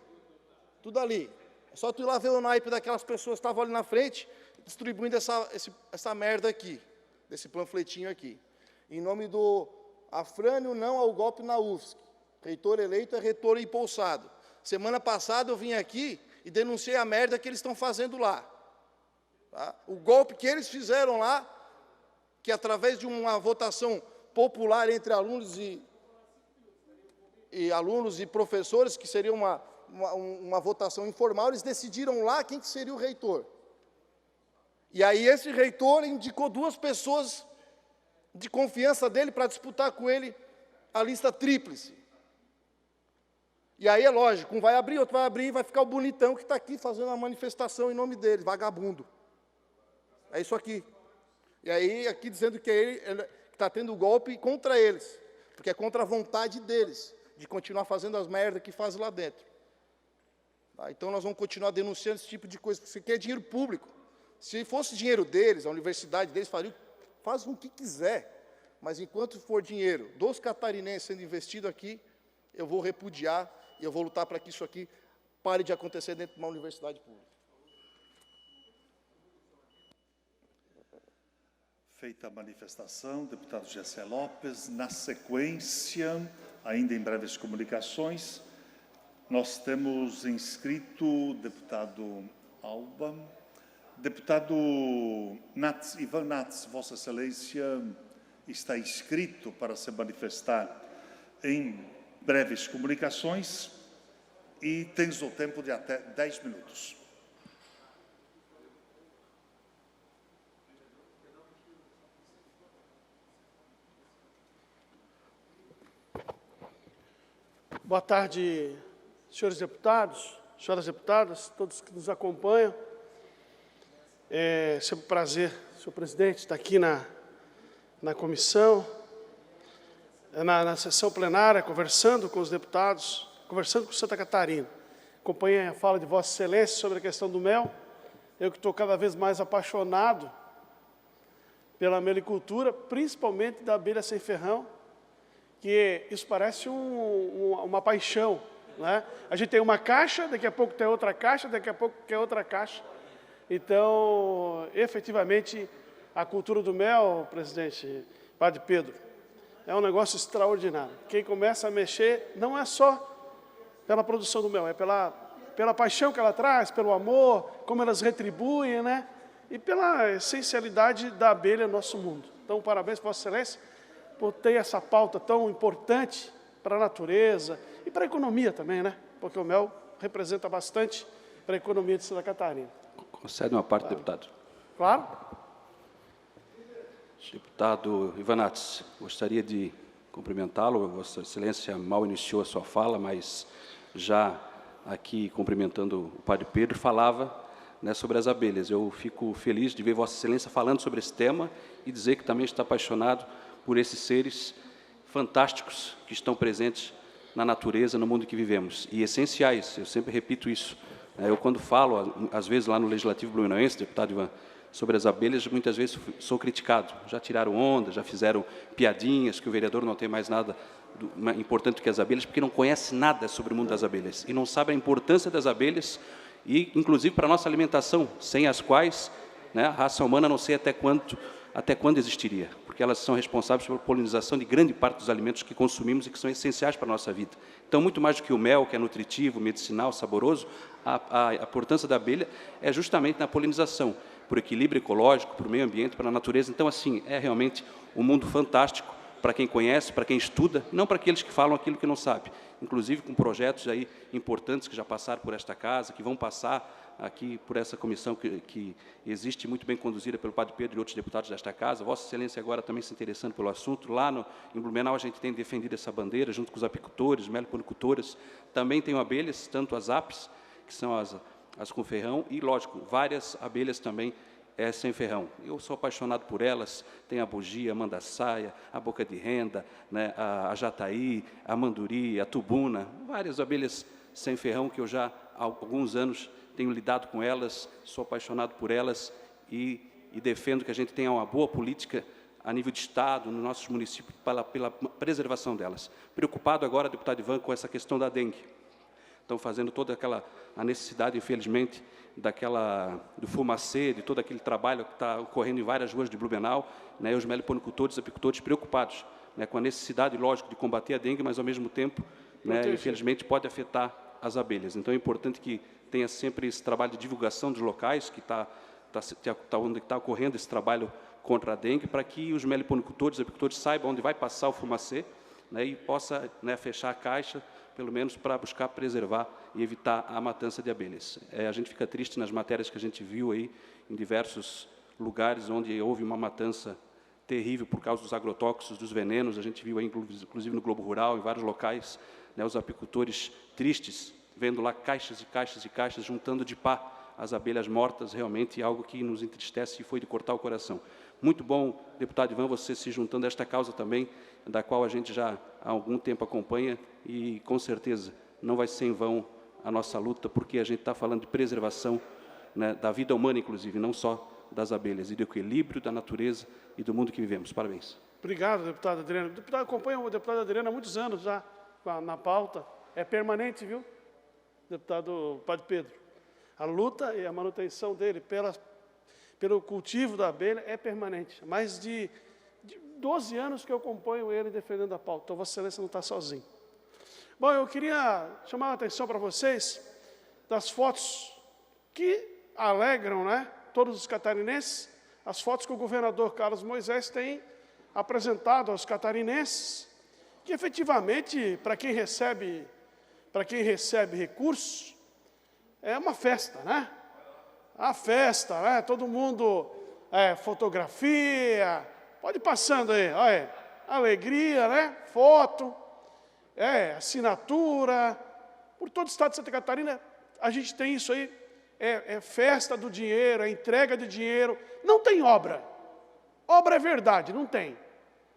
F: Tudo ali. É só tu ir lá ver o naipe daquelas pessoas que estavam ali na frente distribuindo essa merda aqui, desse panfletinho aqui. Em nome do Afrânio Não ao Golpe na UFSC. Reitor eleito é reitor empossado. Semana passada eu vim aqui e denunciei a merda que eles estão fazendo lá. Tá? O golpe que eles fizeram lá, que através de uma votação popular entre alunos e professores, que seria uma votação informal, eles decidiram lá quem que seria o reitor. E aí esse reitor indicou 2 pessoas de confiança dele para disputar com ele a lista tríplice. E aí é lógico, um vai abrir, outro vai abrir, e vai ficar o bonitão que está aqui fazendo uma manifestação em nome dele, vagabundo. É isso aqui. E aí aqui dizendo que ele está tendo golpe contra eles, porque é contra a vontade deles, de continuar fazendo as merdas que fazem lá dentro. Tá? Então nós vamos continuar denunciando esse tipo de coisa, porque isso aqui é dinheiro público. Se fosse dinheiro deles, a universidade deles faz o que quiser, mas enquanto for dinheiro dos catarinenses sendo investido aqui, eu vou repudiar e eu vou lutar para que isso aqui pare de acontecer dentro de uma universidade pública.
B: Feita a manifestação, deputado Gessé Lopes, na sequência, ainda em breves comunicações, nós temos inscrito o deputado Alba, deputado Ivan Nats, Vossa Excelência está inscrito para se manifestar em breves comunicações e tens o tempo de até 10 minutos.
G: Boa tarde, senhores deputados, senhoras deputadas, todos que nos acompanham. É sempre um prazer, senhor presidente, estar aqui na comissão, na sessão plenária, conversando com os deputados, conversando com Santa Catarina. Acompanhei a fala de Vossa Excelência sobre a questão do mel. Eu que estou cada vez mais apaixonado pela melicultura, principalmente da abelha sem ferrão, que isso parece uma paixão, né? A gente tem uma caixa, daqui a pouco tem outra caixa, daqui a pouco tem outra caixa. Então, efetivamente, a cultura do mel, presidente, Padre Pedro, é um negócio extraordinário. Quem começa a mexer não é só pela produção do mel, é pela paixão que ela traz, pelo amor, como elas retribuem, né? E pela essencialidade da abelha no nosso mundo. Então, parabéns, Vossa Excelência, por ter essa pauta tão importante para a natureza e para a economia também, né? Porque o mel representa bastante para a economia de Santa Catarina.
E: Concede uma parte, deputado.
G: Claro.
E: Deputado Ivan Nats, gostaria de cumprimentá-lo. Vossa Excelência mal iniciou a sua fala, mas já aqui cumprimentando o Padre Pedro, falava, né, sobre as abelhas. Eu fico feliz de ver Vossa Excelência falando sobre esse tema e dizer que também está apaixonado por esses seres fantásticos que estão presentes na natureza, no mundo que vivemos, e essenciais, eu sempre repito isso. Eu, quando falo, às vezes, lá no Legislativo Blumenauense, deputado Ivan, sobre as abelhas, muitas vezes sou criticado. Já tiraram onda, já fizeram piadinhas, que o vereador não tem mais nada importante do que as abelhas, porque não conhece nada sobre o mundo das abelhas, e não sabe a importância das abelhas, e, inclusive, para a nossa alimentação, sem as quais, né, a raça humana não sei até quando existiria, porque elas são responsáveis pela polinização de grande parte dos alimentos que consumimos e que são essenciais para a nossa vida. Então, muito mais do que o mel, que é nutritivo, medicinal, saboroso, a importância da abelha é justamente na polinização, por equilíbrio ecológico, para o meio ambiente, para a natureza. Então, assim, é realmente um mundo fantástico para quem conhece, para quem estuda, não para aqueles que falam aquilo que não sabe. Inclusive com projetos aí importantes que já passaram por esta casa, que vão passar aqui por essa comissão que existe, muito bem conduzida pelo Padre Pedro e outros deputados desta casa. Vossa Excelência agora também se interessando pelo assunto. Lá em Blumenau a gente tem defendido essa bandeira, junto com os apicultores, meliponicultores. Também tem abelhas, tanto as apis, que são as com ferrão, e, lógico, várias abelhas também sem ferrão. Eu sou apaixonado por elas, tem a bugia, a mandaçaia, a boca de renda, né, a jataí, a manduri, a tubuna, várias abelhas sem ferrão que eu já há alguns anos tenho lidado com elas, sou apaixonado por elas e defendo que a gente tenha uma boa política a nível de Estado, nos nossos municípios, pela preservação delas. Preocupado agora, deputado Ivan, com essa questão da dengue. estão fazendo toda a necessidade, infelizmente, do fumacê, de todo aquele trabalho que está ocorrendo em várias ruas de Blumenau, né, os meliponicultores e apicultores preocupados, né, com a necessidade, lógico, de combater a dengue, mas, ao mesmo tempo, né, infelizmente, pode afetar as abelhas. Então, é importante que tenha sempre esse trabalho de divulgação dos locais, que onde está ocorrendo esse trabalho contra a dengue, para que os meliponicultores e apicultores saibam onde vai passar o fumacê, né, e possa, né, fechar a caixa, pelo menos para buscar preservar e evitar a matança de abelhas. A gente fica triste nas matérias que a gente viu aí, em diversos lugares onde houve uma matança terrível por causa dos agrotóxicos, dos venenos. A gente viu aí, inclusive no Globo Rural, em vários locais, né, os apicultores tristes, vendo lá caixas e caixas e caixas, juntando de pá as abelhas mortas, realmente algo que nos entristece e foi de cortar o coração. Muito bom, deputado Ivan, você se juntando a esta causa também, da qual a gente já há algum tempo acompanha, e com certeza não vai ser em vão a nossa luta, porque a gente está falando de preservação, né, da vida humana, inclusive, não só das abelhas, e do equilíbrio da natureza e do mundo que vivemos. Parabéns.
G: Obrigado, deputado Adriano. O deputado acompanha o deputado Adriano há muitos anos já na pauta. É permanente, viu, deputado Padre Pedro? A luta e a manutenção dele pelo cultivo da abelha é permanente. Mais de 12 anos que eu acompanho ele defendendo a pauta. Então, Vossa Excelência não está sozinho. Bom, eu queria chamar a atenção para vocês das fotos que alegram, né, todos os catarinenses, as fotos que o governador Carlos Moisés tem apresentado aos catarinenses, que efetivamente, para quem recebe recursos, é uma festa, né? A festa, né? Todo mundo fotografia, pode ir passando aí, olha, alegria, né? Foto, assinatura, por todo o estado de Santa Catarina, a gente tem isso aí, festa do dinheiro, entrega de dinheiro, não tem obra. Obra é verdade, não tem.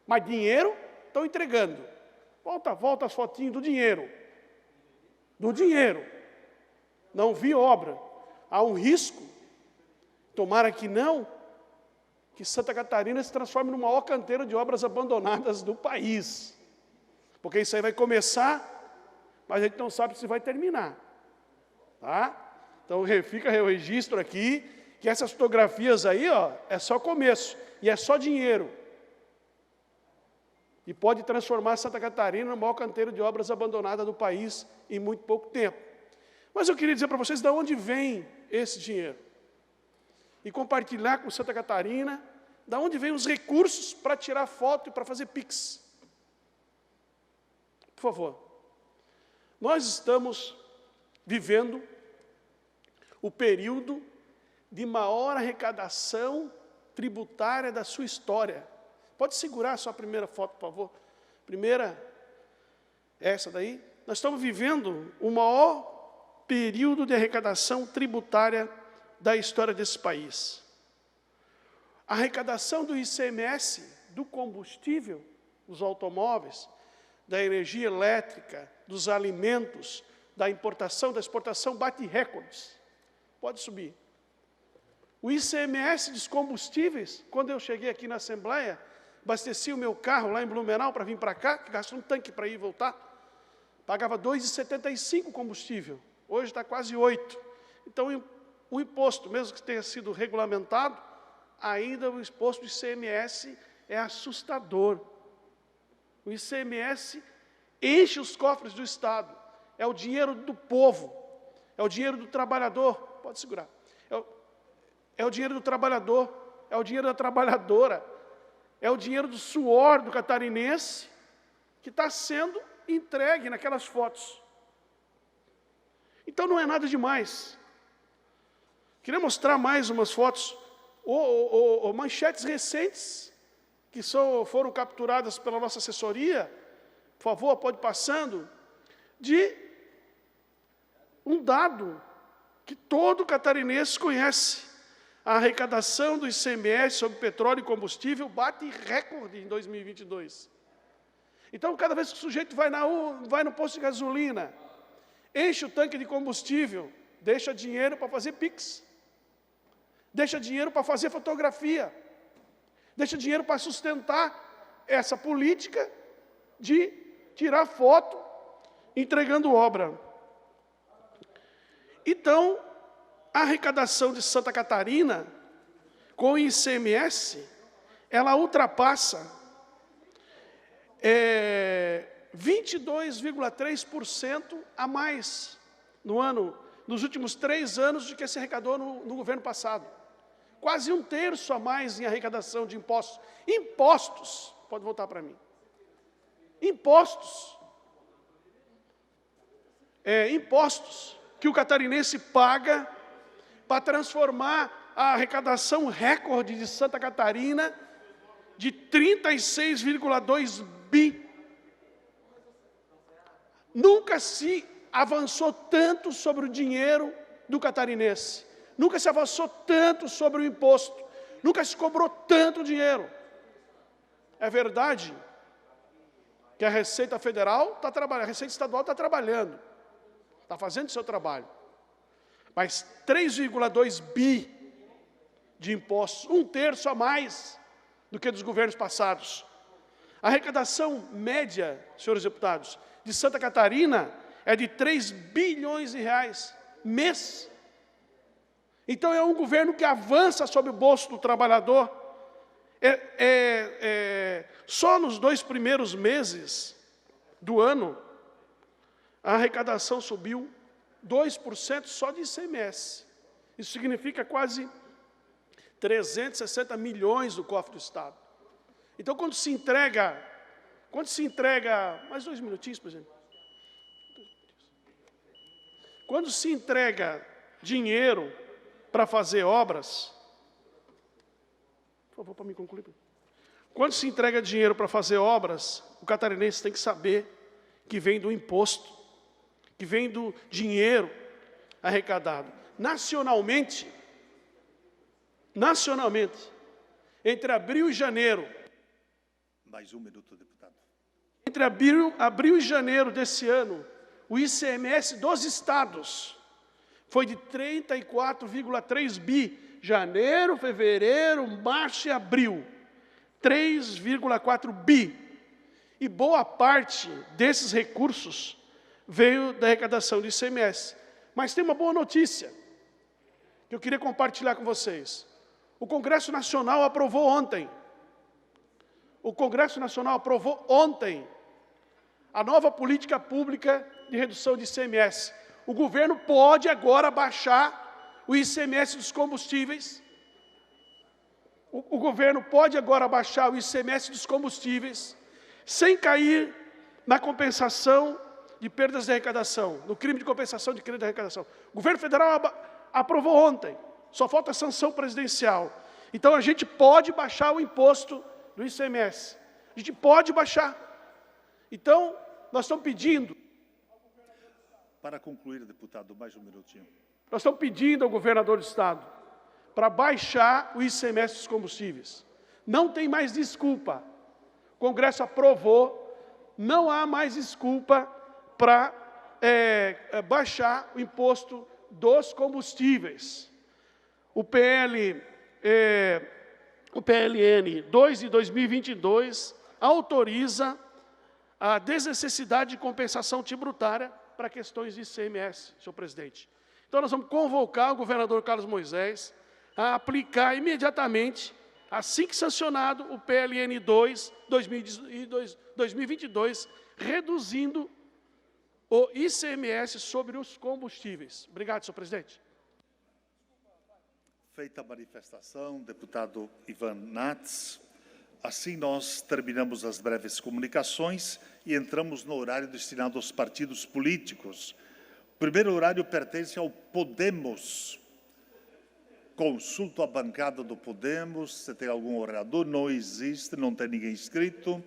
G: Mas dinheiro, estão entregando. Volta as fotinhas do dinheiro. Do dinheiro. Não vi obra. Há um risco, tomara que não, que Santa Catarina se transforme no maior canteiro de obras abandonadas do país. Porque isso aí vai começar, mas a gente não sabe se vai terminar. Tá? Então, fica o registro aqui, que essas fotografias aí, ó, é só começo, e é só dinheiro. E pode transformar Santa Catarina no maior canteiro de obras abandonadas do país em muito pouco tempo. Mas eu queria dizer para vocês de onde vem esse dinheiro. E compartilhar com Santa Catarina de onde vem os recursos para tirar foto e para fazer Pix. Por favor. Nós estamos vivendo o período de maior arrecadação tributária da sua história. Pode segurar a sua primeira foto, por favor? Primeira, essa daí. Nós estamos vivendo o maior período de arrecadação tributária da história desse país. A arrecadação do ICMS, do combustível, dos automóveis, da energia elétrica, dos alimentos, da importação, da exportação, bate recordes. Pode subir. O ICMS dos combustíveis, quando eu cheguei aqui na Assembleia, abasteci o meu carro lá em Blumenau para vir para cá, que gastou um tanque para ir e voltar, pagava R$ 2,75 combustível, hoje está quase 8. Então, o imposto, mesmo que tenha sido regulamentado, ainda o imposto do ICMS é assustador. O ICMS enche os cofres do Estado, é o dinheiro do povo, é o dinheiro do trabalhador, pode segurar, é o dinheiro do trabalhador, é o dinheiro da trabalhadora, é o dinheiro do suor do catarinense que está sendo entregue naquelas fotos. Então não é nada demais. Queria mostrar mais umas fotos, manchetes recentes que foram capturadas pela nossa assessoria, por favor, pode ir passando, de um dado que todo catarinense conhece. A arrecadação do ICMS sobre petróleo e combustível bate recorde em 2022. Então, cada vez que o sujeito vai no posto de gasolina, enche o tanque de combustível, deixa dinheiro para fazer Pix, deixa dinheiro para fazer fotografia, deixa dinheiro para sustentar essa política de tirar foto entregando obra. Então, a arrecadação de Santa Catarina, com o ICMS, ela ultrapassa 22,3% a mais nos últimos 3 anos do que se arrecadou no governo passado. Quase 1/3 a mais em arrecadação de impostos. Impostos, pode voltar para mim. Impostos. Impostos que o catarinense paga para transformar a arrecadação recorde de Santa Catarina de 36,2 bi. Nunca se avançou tanto sobre o dinheiro do catarinense. Nunca se avançou tanto sobre o imposto. Nunca se cobrou tanto dinheiro. É verdade que a Receita Federal está trabalhando, a Receita Estadual está trabalhando, está fazendo o seu trabalho. Mas 3,2 bi de impostos, 1/3 a mais do que dos governos passados. A arrecadação média, senhores deputados, de Santa Catarina é de 3 bilhões de reais mês. Então é um governo que avança sobre o bolso do trabalhador. Só nos 2 primeiros meses do ano, a arrecadação subiu 2% só de ICMS. Isso significa quase 360 milhões do cofre do Estado. Então, quando se entrega, mais 2 minutinhos, presidente. Quando se entrega dinheiro para fazer obras, por favor, para me concluir. Quando se entrega dinheiro para fazer obras, o catarinense tem que saber que vem do imposto, que vem do dinheiro arrecadado. Nacionalmente, entre abril e janeiro,
B: mais 1 minuto, deputado.
G: Entre abril e janeiro desse ano, o ICMS dos estados foi de 34,3 bi. Janeiro, fevereiro, março e abril. 3,4 bi. E boa parte desses recursos veio da arrecadação do ICMS. Mas tem uma boa notícia que eu queria compartilhar com vocês. O Congresso Nacional aprovou ontem. A nova política pública de redução de ICMS. O governo pode agora baixar o ICMS dos combustíveis. O governo pode agora baixar o ICMS dos combustíveis, sem cair na compensação de perdas de arrecadação, no crime de compensação de crime de arrecadação. O governo federal aprovou ontem, só falta a sanção presidencial. Então, a gente pode baixar o imposto do ICMS. A gente pode baixar. Então, nós estamos pedindo...
B: Para concluir, deputado, mais 1 minutinho.
G: Nós estamos pedindo ao governador do Estado para baixar o ICMS dos combustíveis. Não tem mais desculpa. O Congresso aprovou, não há mais desculpa para baixar o imposto dos combustíveis. O PLN 2 de 2022 autoriza a desnecessidade de compensação tributária para questões de ICMS, senhor presidente. Então, nós vamos convocar o governador Carlos Moisés a aplicar imediatamente, assim que sancionado, o PLN 2 2022, reduzindo o ICMS sobre os combustíveis. Obrigado, senhor presidente.
B: Feita a manifestação, deputado Ivan Nats, assim nós terminamos as breves comunicações e entramos no horário destinado aos partidos políticos. O primeiro horário pertence ao Podemos. Consulto a bancada do Podemos, se tem algum orador, não existe, não tem ninguém inscrito.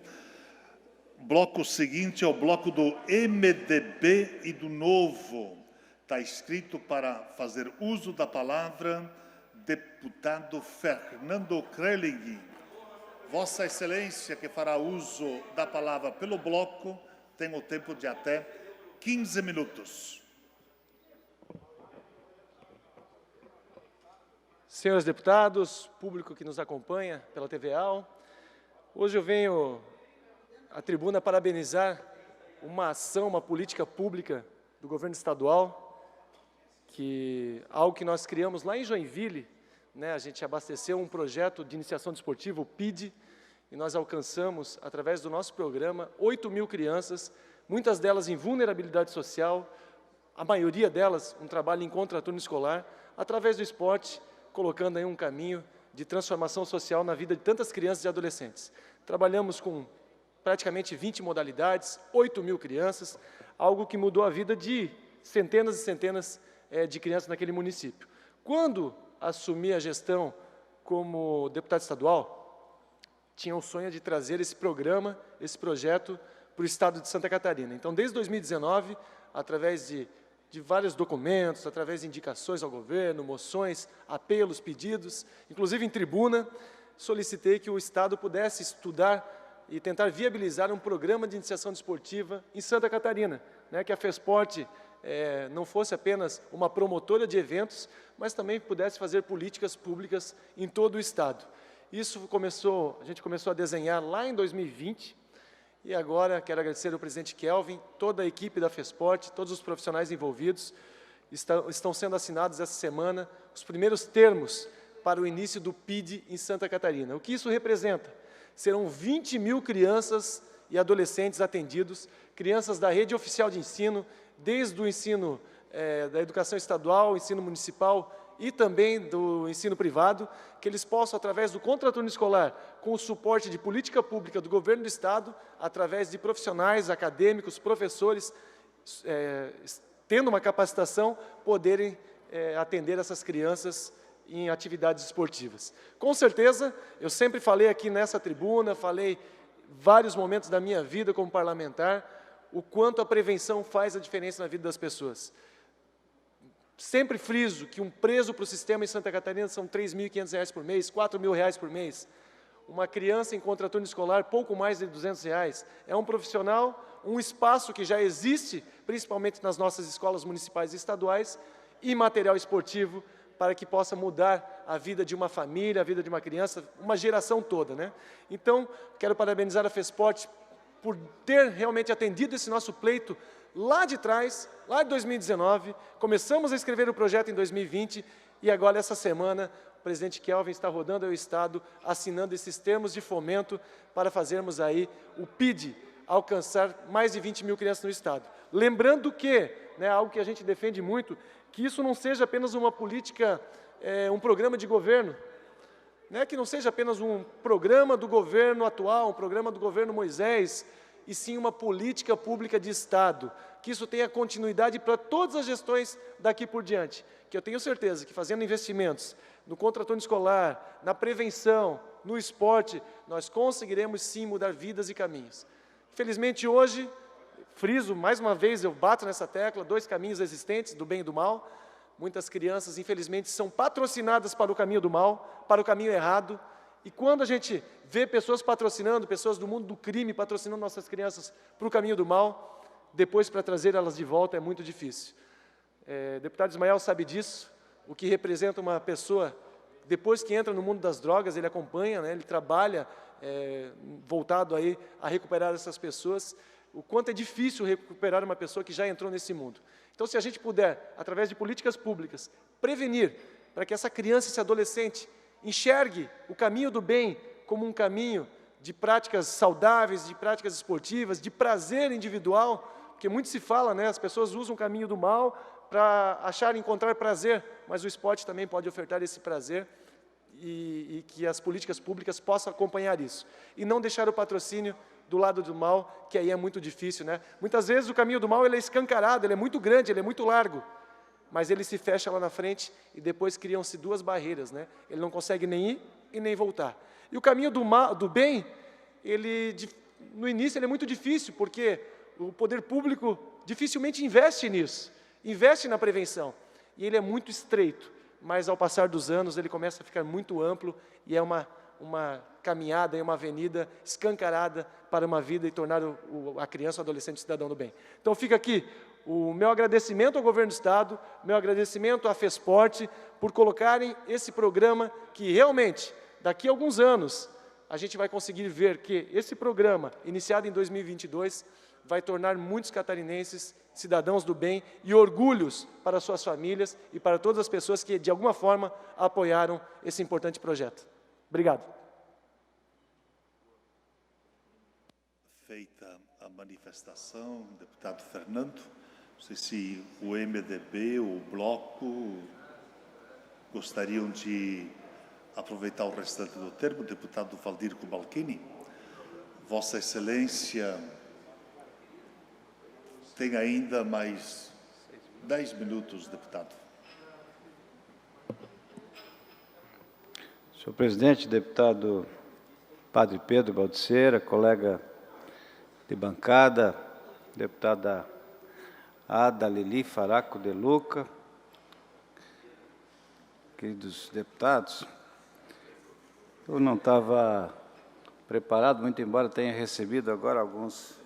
B: Bloco seguinte é o bloco do MDB e do Novo. Está escrito para fazer uso da palavra deputado Fernando Krelling. Vossa Excelência, que fará uso da palavra pelo bloco, tem o tempo de até 15 minutos.
H: Senhores deputados, público que nos acompanha pela TVA, hoje eu venho à tribuna parabenizar uma ação, uma política pública do governo estadual, que algo que nós criamos lá em Joinville, né, a gente abasteceu um projeto de iniciação desportiva, o PID, e nós alcançamos, através do nosso programa, 8.000 crianças, muitas delas em vulnerabilidade social, a maioria delas um trabalho em contraturno escolar, através do esporte, colocando aí um caminho de transformação social na vida de tantas crianças e adolescentes. Trabalhamos com praticamente 20 modalidades, 8.000 crianças, algo que mudou a vida de centenas e centenas de crianças naquele município. Quando assumi a gestão como deputado estadual, tinha o sonho de trazer esse programa, esse projeto, para o estado de Santa Catarina. Então, desde 2019, através de vários documentos, através de indicações ao governo, moções, apelos, pedidos, inclusive em tribuna, solicitei que o estado pudesse estudar e tentar viabilizar um programa de iniciação desportiva em Santa Catarina, né, que a FESPORT não fosse apenas uma promotora de eventos, mas também pudesse fazer políticas públicas em todo o estado. Isso a gente começou a desenhar lá em 2020, e agora quero agradecer ao presidente Kelvin, toda a equipe da FESPORT, todos os profissionais envolvidos. Estão sendo assinados essa semana os primeiros termos para o início do PID em Santa Catarina. O que isso representa? Serão 20.000 crianças e adolescentes atendidos, crianças da rede oficial de ensino, desde o ensino da educação estadual, ensino municipal e também do ensino privado, que eles possam, através do contraturno escolar, com o suporte de política pública do governo do estado, através de profissionais, acadêmicos, professores, tendo uma capacitação, poderem atender essas crianças em atividades esportivas. Com certeza, eu sempre falei aqui nessa tribuna, falei vários momentos da minha vida como parlamentar, o quanto a prevenção faz a diferença na vida das pessoas. Sempre friso que um preso para o sistema em Santa Catarina são R$ 3.500 por mês, R$ 4.000 por mês. Uma criança em contraturno escolar, pouco mais de R$ 200. É um profissional, um espaço que já existe, principalmente nas nossas escolas municipais e estaduais, e material esportivo, para que possa mudar a vida de uma família, a vida de uma criança, uma geração toda, né? Então, quero parabenizar a FESPORT por ter realmente atendido esse nosso pleito lá de trás, lá de 2019, começamos a escrever o projeto em 2020, e agora, essa semana, o presidente Kelvin está rodando ao estado, assinando esses termos de fomento para fazermos aí o PID, alcançar mais de 20.000 crianças no estado. Lembrando que, né, algo que a gente defende muito, que isso não seja apenas uma política, um programa de governo, né, que não seja apenas um programa do governo atual, um programa do governo Moisés, e sim uma política pública de Estado, que isso tenha continuidade para todas as gestões daqui por diante, que eu tenho certeza que fazendo investimentos no contraturno escolar, na prevenção, no esporte, nós conseguiremos sim mudar vidas e caminhos. Infelizmente hoje, friso, mais uma vez eu bato nessa tecla, 2 caminhos existentes, do bem e do mal. Muitas crianças, infelizmente, são patrocinadas para o caminho do mal, para o caminho errado. E quando a gente vê pessoas patrocinando, pessoas do mundo do crime patrocinando nossas crianças para o caminho do mal, depois para trazer elas de volta é muito difícil. Deputado Ismael sabe disso, o que representa uma pessoa, depois que entra no mundo das drogas, ele acompanha, né, ele trabalha voltado aí a recuperar essas pessoas, o quanto é difícil recuperar uma pessoa que já entrou nesse mundo. Então, se a gente puder, através de políticas públicas, prevenir para que essa criança, esse adolescente, enxergue o caminho do bem como um caminho de práticas saudáveis, de práticas esportivas, de prazer individual, porque muito se fala, né, as pessoas usam o caminho do mal para encontrar prazer, mas o esporte também pode ofertar esse prazer e que as políticas públicas possam acompanhar isso. E não deixar o patrocínio do lado do mal, que aí é muito difícil, né? Muitas vezes o caminho do mal ele é escancarado, ele é muito grande, ele é muito largo, mas ele se fecha lá na frente e depois criam-se 2 barreiras, né? Ele não consegue nem ir e nem voltar. E o caminho do bem, no início ele é muito difícil, porque o poder público dificilmente investe nisso, investe na prevenção, e ele é muito estreito, mas ao passar dos anos ele começa a ficar muito amplo e é uma caminhada, é uma avenida escancarada para uma vida e tornar a criança, o adolescente, o cidadão do bem. Então fica aqui o meu agradecimento ao governo do estado, meu agradecimento à FESPORT por colocarem esse programa que realmente, daqui a alguns anos, a gente vai conseguir ver que esse programa, iniciado em 2022, vai tornar muitos catarinenses cidadãos do bem e orgulhos para suas famílias e para todas as pessoas que, de alguma forma, apoiaram esse importante projeto. Obrigado.
B: Feita a manifestação, deputado Fernando, não sei se o MDB ou o Bloco gostariam de aproveitar o restante do termo, deputado Valdir Kubalcini. Vossa Excelência tem ainda mais 10 minutos, deputado.
I: Senhor presidente, deputado Padre Pedro Baldiceira, colega de bancada, deputada Ada Lili Faraco de Luca, queridos deputados, eu não estava preparado, muito embora tenha recebido agora alguns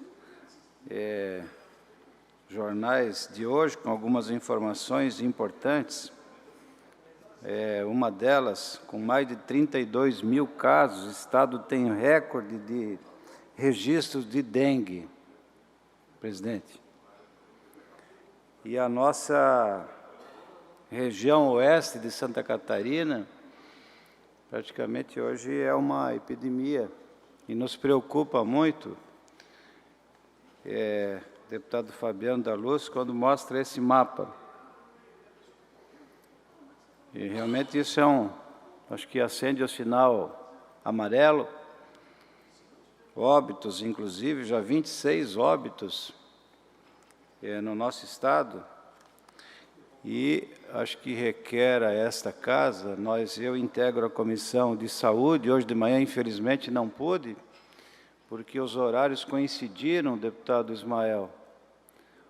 I: jornais de hoje com algumas informações importantes. Uma delas, com mais de 32 mil casos, o Estado tem recorde de registros de dengue, presidente. E a nossa região oeste de Santa Catarina, praticamente hoje é uma epidemia e nos preocupa muito, deputado Fabiano da Luz, quando mostra esse mapa. E realmente isso acho que acende o sinal amarelo, óbitos, inclusive, já 26 óbitos no nosso estado, e acho que requer a esta casa, eu integro a Comissão de Saúde, hoje de manhã, infelizmente, não pude, porque os horários coincidiram, deputado Ismael,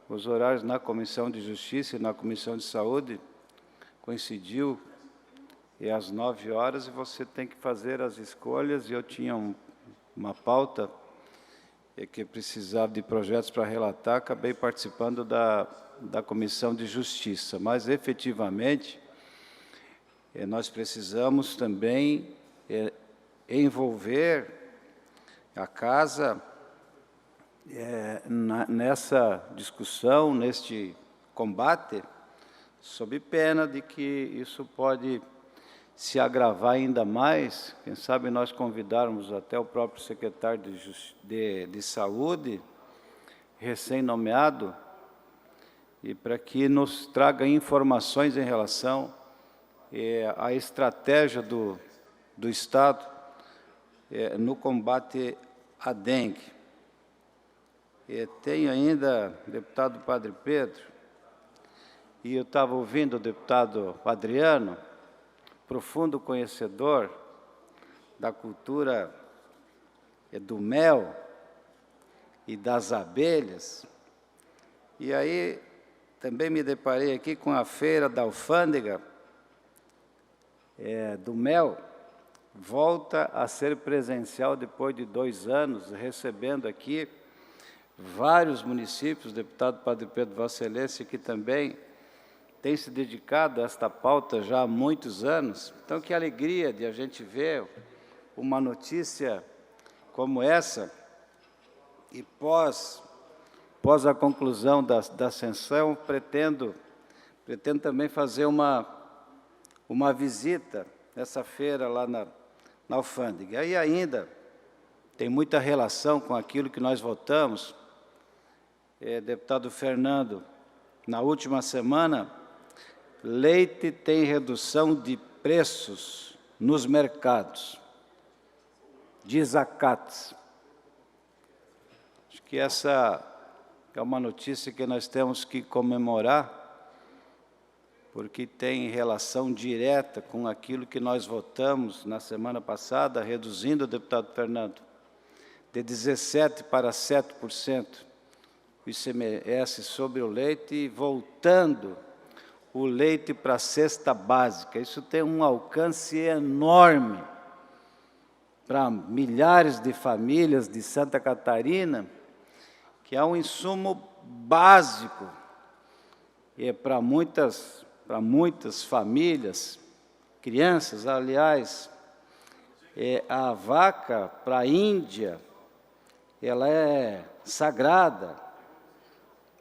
I: os horários na Comissão de Justiça e na Comissão de Saúde coincidiu, às 9 horas, e você tem que fazer as escolhas, e eu tinha uma pauta que precisava de projetos para relatar, acabei participando da Comissão de Justiça, mas, efetivamente, nós precisamos também envolver a Casa nessa discussão, neste combate, sob pena de que isso pode se agravar ainda mais. Quem sabe nós convidarmos até o próprio secretário de Saúde, recém-nomeado, e para que nos traga informações em relação à estratégia do Estado no combate à dengue. Tenho ainda, deputado Padre Pedro, e eu estava ouvindo o deputado Adriano, profundo conhecedor da cultura do mel e das abelhas, e aí também me deparei aqui com a feira da alfândega do mel, volta a ser presencial depois de 2 anos, recebendo aqui vários municípios, deputado Padre Pedro Vossa Excelência, que também tem se dedicado a esta pauta já há muitos anos. Então, que alegria de a gente ver uma notícia como essa, e pós a conclusão da sessão, pretendo também fazer uma visita nessa feira lá na alfândega. E ainda tem muita relação com aquilo que nós votamos, deputado Fernando, na última semana. Leite tem redução de preços nos mercados, diz a CATS. Acho que essa é uma notícia que nós temos que comemorar, porque tem relação direta com aquilo que nós votamos na semana passada, reduzindo, deputado Fernando, de 17% para 7% o ICMS sobre o leite, e voltando o leite para a cesta básica. Isso tem um alcance enorme para milhares de famílias de Santa Catarina, que é um insumo básico para muitas famílias, crianças. Aliás, a vaca para a Índia, ela é sagrada.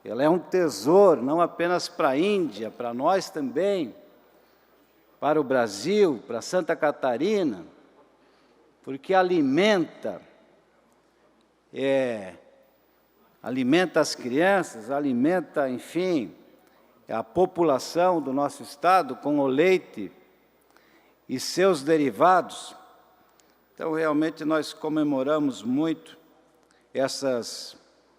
I: ela é um tesouro, não apenas para a Índia, para nós também, para o Brasil, para Santa Catarina, porque alimenta as crianças, alimenta, enfim, a população do nosso estado com o leite e seus derivados. Então, realmente, nós comemoramos muito essas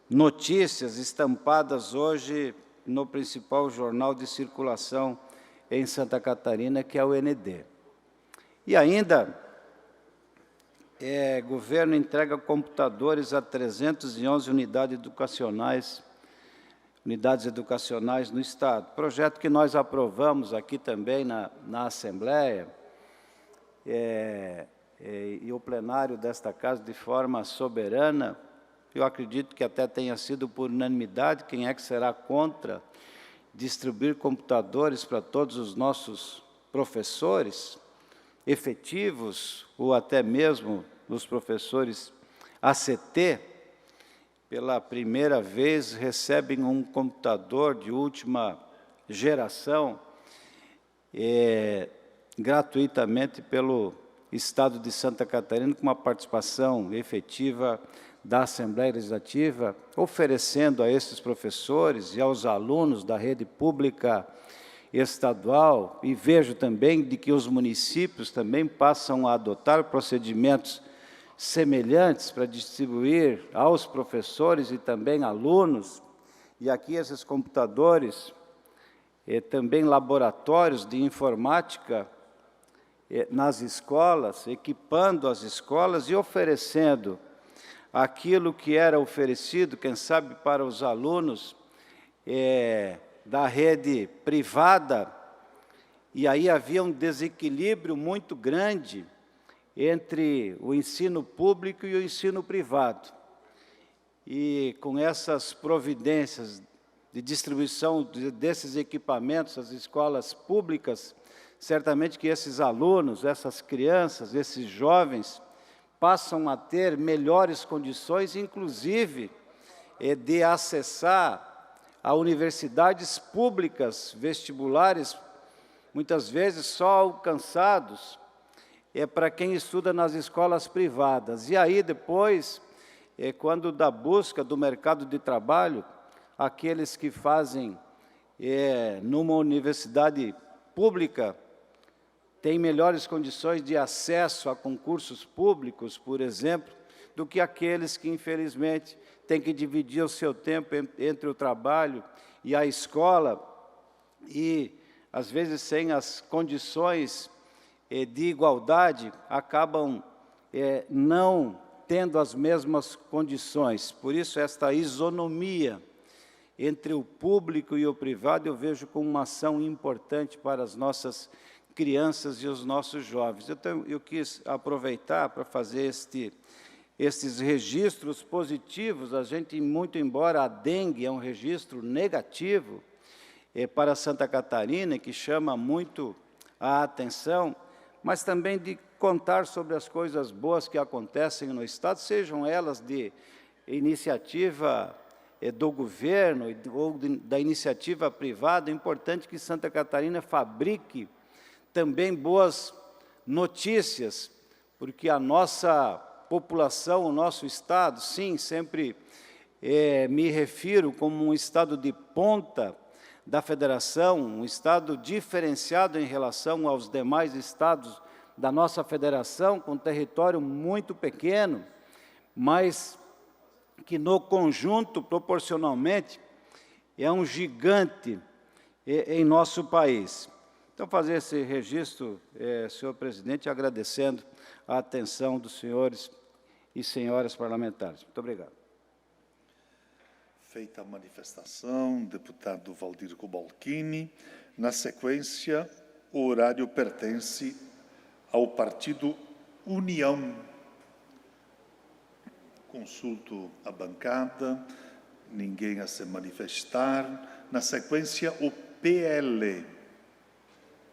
I: notícias estampadas hoje no principal jornal de circulação em Santa Catarina, que é o ND. E ainda, o governo entrega computadores a 311 unidades educacionais no estado. Projeto que nós aprovamos aqui também na Assembleia, e o plenário desta casa, de forma soberana, eu acredito que até tenha sido por unanimidade. Quem é que será contra distribuir computadores para todos os nossos professores efetivos, ou até mesmo os professores ACT? Pela primeira vez recebem um computador de última geração, gratuitamente pelo Estado de Santa Catarina, com uma participação efetiva da Assembleia Legislativa, oferecendo a esses professores e aos alunos da rede pública estadual, e vejo também de que os municípios também passam a adotar procedimentos semelhantes para distribuir aos professores e também alunos, e aqui esses computadores, também laboratórios de informática nas escolas, equipando as escolas e oferecendo aquilo que era oferecido, quem sabe, para os alunos da rede privada, e aí havia um desequilíbrio muito grande entre o ensino público e o ensino privado. E com essas providências de distribuição desses equipamentos às escolas públicas, certamente que esses alunos, essas crianças, esses jovens, passam a ter melhores condições, inclusive, de acessar a universidades públicas, vestibulares, muitas vezes só alcançados para quem estuda nas escolas privadas. E aí, depois, quando da busca do mercado de trabalho, aqueles que fazem numa universidade pública têm melhores condições de acesso a concursos públicos, por exemplo, do que aqueles que, infelizmente, têm que dividir o seu tempo entre o trabalho e a escola, e, às vezes, sem as condições de igualdade, acabam não tendo as mesmas condições. Por isso, esta isonomia entre o público e o privado, eu vejo como uma ação importante para as nossas crianças e os nossos jovens. Então, eu quis aproveitar para fazer estes registros positivos. A gente, muito embora a dengue é um registro negativo para Santa Catarina, que chama muito a atenção, mas também de contar sobre as coisas boas que acontecem no Estado, sejam elas de iniciativa do governo ou da iniciativa privada. É importante que Santa Catarina fabrique também boas notícias, porque a nossa população, o nosso Estado, sim, sempre me refiro como um Estado de ponta da Federação, um Estado diferenciado em relação aos demais estados da nossa Federação, com território muito pequeno, mas que no conjunto, proporcionalmente, é um gigante em nosso país. Então, fazer esse registro, senhor presidente, agradecendo a atenção dos senhores e senhoras parlamentares. Muito obrigado.
B: Feita a manifestação, deputado Valdir Cobalcini. Na sequência, o horário pertence ao partido União. Consulto a bancada, ninguém a se manifestar. Na sequência, o PL,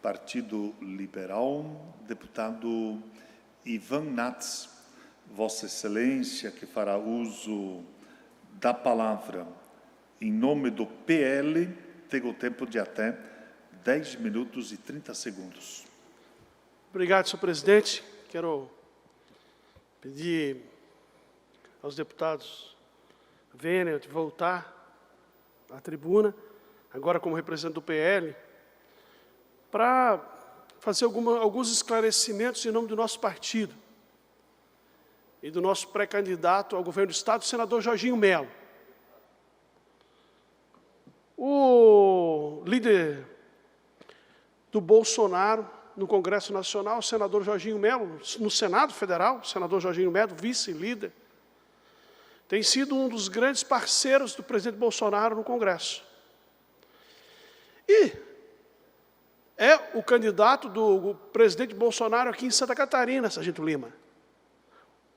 B: Partido Liberal, deputado Ivan Nats. Vossa Excelência, que fará uso da palavra Em nome do PL, tem o tempo de até 10 minutos e 30 segundos.
G: Obrigado, senhor presidente. Quero pedir aos deputados verem de voltar à tribuna, agora como representante do PL, para fazer alguns esclarecimentos em nome do nosso partido e do nosso pré-candidato ao governo do Estado, o senador Jorginho Melo. O líder do Bolsonaro no Congresso Nacional, o senador Jorginho Melo, no Senado Federal, o senador Jorginho Melo, vice-líder, tem sido um dos grandes parceiros do presidente Bolsonaro no Congresso. E é o candidato do presidente Bolsonaro aqui em Santa Catarina, Sargento Lima.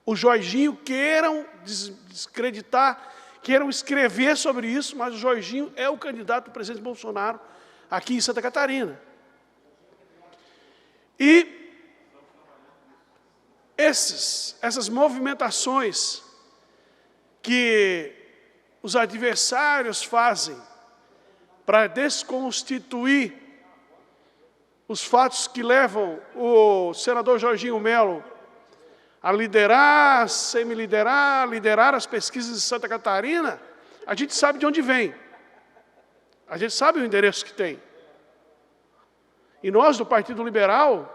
G: O Jorginho queiram descreditar, queiram escrever sobre isso, mas o Jorginho é o candidato do presidente Bolsonaro aqui em Santa Catarina. E essas movimentações que os adversários fazem para desconstituir os fatos que levam o senador Jorginho Melo a liderar, semi-liderar, liderar as pesquisas de Santa Catarina, a gente sabe de onde vem. A gente sabe o endereço que tem. E nós, do Partido Liberal,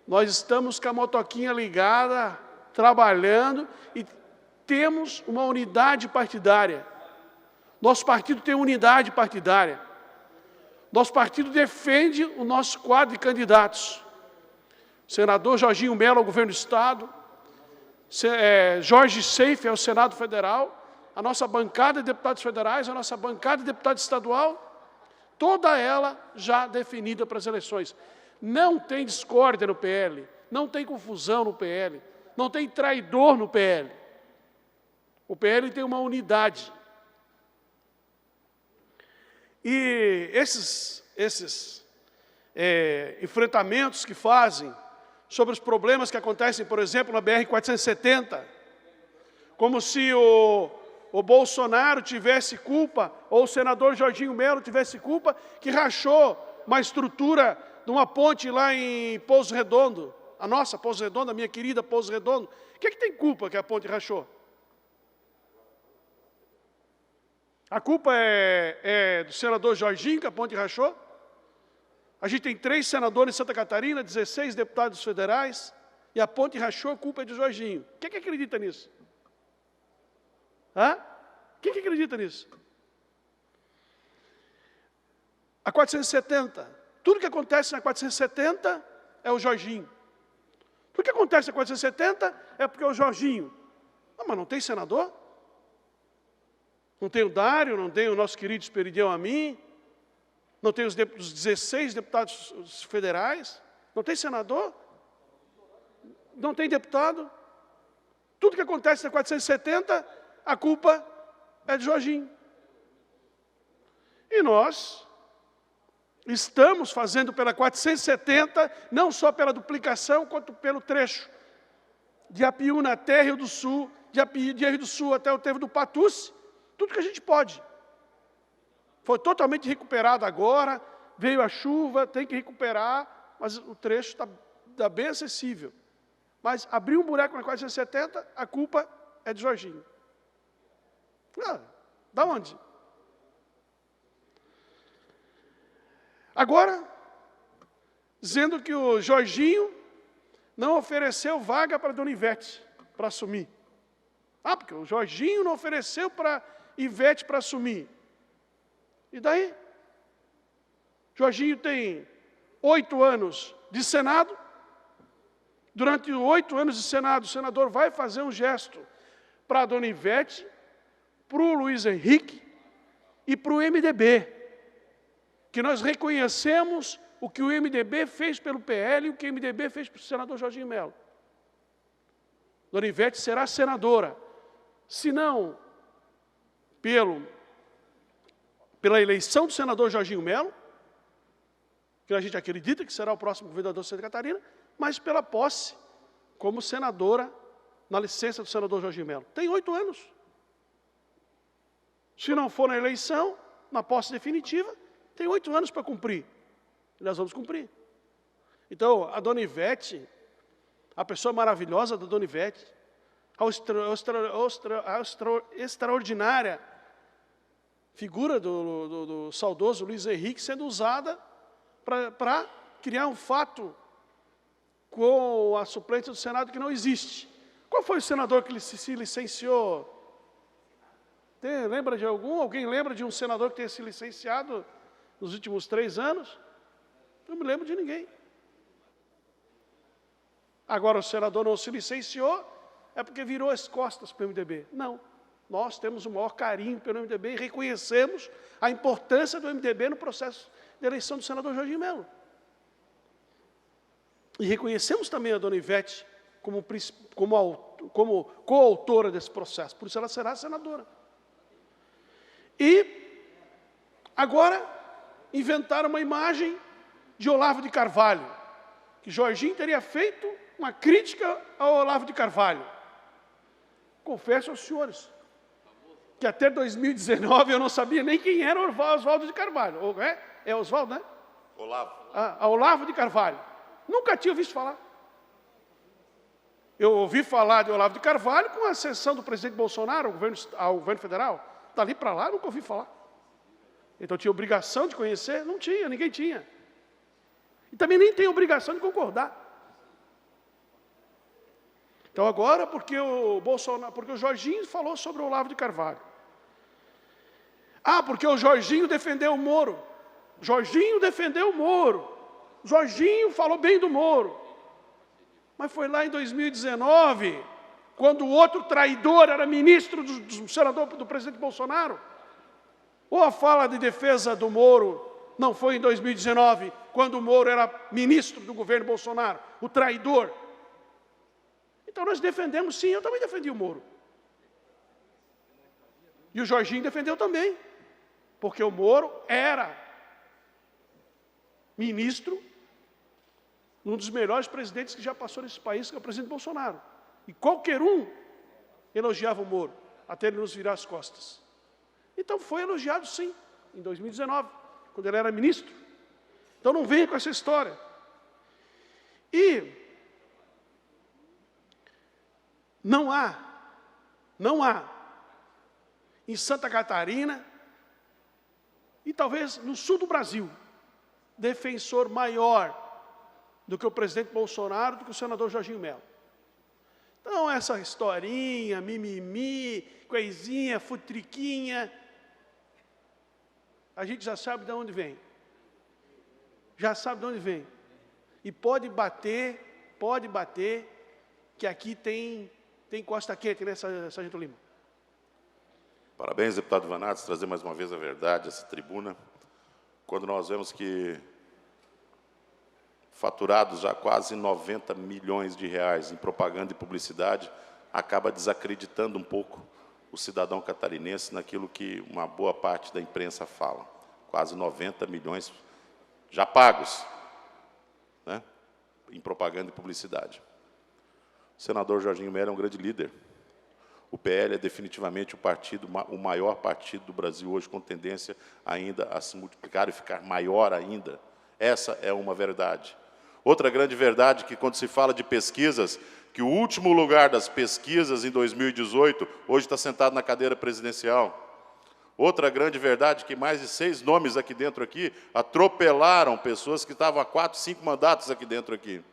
G: nós estamos com a motoquinha ligada, trabalhando, e temos uma unidade partidária. Nosso partido tem unidade partidária. Nosso partido defende o nosso quadro de candidatos. Senador Jorginho Melo ao governo do Estado, Jorge Seife ao Senado Federal, a nossa bancada de deputados federais, a nossa bancada de deputado estadual, toda ela já definida para as eleições. Não tem discórdia no PL, não tem confusão no PL, não tem traidor no PL. O PL tem uma unidade. E esses enfrentamentos que fazem sobre os problemas que acontecem, por exemplo, na BR-470, como se o Bolsonaro tivesse culpa, ou o senador Jorginho Melo tivesse culpa, que rachou uma estrutura de uma ponte lá em Pouso Redondo, a nossa Pouso Redondo, a minha querida Pouso Redondo. O que é que tem culpa que a ponte rachou? A culpa é do senador Jorginho, que a ponte rachou? A gente tem 3 senadores em Santa Catarina, 16 deputados federais, e a ponte rachou, a culpa é de Jorginho. Quem é que acredita nisso? Quem que acredita nisso? A 470. Tudo que acontece na 470 é o Jorginho. Tudo que acontece na 470 é porque é o Jorginho. Não, mas não tem senador? Não tem o Dário, não tem o nosso querido Esperidião Amin, não tem os 16 deputados federais, não tem senador, não tem deputado. Tudo que acontece na 470, a culpa é de Jorginho. E nós estamos fazendo pela 470, não só pela duplicação, quanto pelo trecho de Apiúna até Rio do Sul, de Rio do Sul até o Trevo do Patuci, tudo que a gente pode. Foi totalmente recuperado agora, veio a chuva, tem que recuperar, mas o trecho está bem acessível. Mas abriu um buraco na 470, a culpa é de Jorginho. Da onde? Agora, dizendo que o Jorginho não ofereceu vaga para a dona Ivete para assumir. Porque o Jorginho não ofereceu para Ivete para assumir. E daí? Jorginho tem 8 anos de Senado. Durante 8 anos de Senado, o senador vai fazer um gesto para a dona Ivete, para o Luiz Henrique e para o MDB. Que nós reconhecemos o que o MDB fez pelo PL e o que o MDB fez para o senador Jorginho Melo. Dona Ivete será senadora, se não pela eleição do senador Jorginho Melo, que a gente acredita que será o próximo governador de Santa Catarina, mas pela posse como senadora na licença do senador Jorginho Melo. Tem 8 anos. Se não for na eleição, na posse definitiva, tem 8 anos para cumprir. E nós vamos cumprir. Então, a dona Ivete, a pessoa maravilhosa da dona Ivete, a extraordinária figura do saudoso Luiz Henrique sendo usada para criar um fato com a suplência do Senado que não existe. Qual foi o senador que se licenciou? Lembra de algum? Alguém lembra de um senador que tenha se licenciado nos últimos 3 anos? Não me lembro de ninguém. Agora, o senador não se licenciou, é porque virou as costas para o MDB. Não. Nós temos o maior carinho pelo MDB e reconhecemos a importância do MDB no processo de eleição do senador Jorginho Melo. E reconhecemos também a dona Ivete como coautora desse processo. Por isso ela será senadora. E agora inventaram uma imagem de Olavo de Carvalho, que Jorginho teria feito uma crítica ao Olavo de Carvalho. Confesso aos senhores que até 2019 eu não sabia nem quem era Oswaldo de Carvalho. É Oswaldo, né?
C: Olavo.
G: Olavo de Carvalho. Nunca tinha visto falar. Eu ouvi falar de Olavo de Carvalho com a ascensão do presidente Bolsonaro ao governo federal. Dali para lá, nunca ouvi falar. Então, tinha obrigação de conhecer? Não tinha, ninguém tinha. E também nem tem obrigação de concordar. Então, agora, porque o Jorginho falou sobre o Olavo de Carvalho. Porque o Jorginho defendeu o Moro. Jorginho defendeu o Moro. Jorginho falou bem do Moro. Mas foi lá em 2019, quando o outro traidor era ministro do senador do presidente Bolsonaro. Ou a fala de defesa do Moro não foi em 2019, quando o Moro era ministro do governo Bolsonaro, o traidor. Então nós defendemos, sim, eu também defendi o Moro. E o Jorginho defendeu também, porque o Moro era ministro, um dos melhores presidentes que já passou nesse país, que é o presidente Bolsonaro. E qualquer um elogiava o Moro, até ele nos virar as costas. Então foi elogiado, sim, em 2019, quando ele era ministro. Então não venha com essa história. E não há, em Santa Catarina, e talvez no sul do Brasil, defensor maior do que o presidente Bolsonaro, do que o senador Jorginho Melo. Então, essa historinha, mimimi, coisinha, futriquinha, a gente já sabe de onde vem. Já sabe de onde vem. E pode bater, que aqui tem costa quente, né, Sargento Lima?
C: Parabéns, deputado Vanatos, trazer mais uma vez a verdade a essa tribuna, quando nós vemos que faturados já quase 90 milhões de reais em propaganda e publicidade, acaba desacreditando um pouco o cidadão catarinense naquilo que uma boa parte da imprensa fala. Quase 90 milhões já pagos, né, em propaganda e publicidade. O senador Jorginho Melo é um grande líder. O PL é definitivamente o maior partido do Brasil hoje, com tendência ainda a se multiplicar e ficar maior ainda. Essa é uma verdade. Outra grande verdade que, quando se fala de pesquisas, que o último lugar das pesquisas em 2018, hoje está sentado na cadeira presidencial. Outra grande verdade que mais de 6 nomes aqui dentro atropelaram pessoas que estavam há 4, 5 mandatos aqui dentro aqui.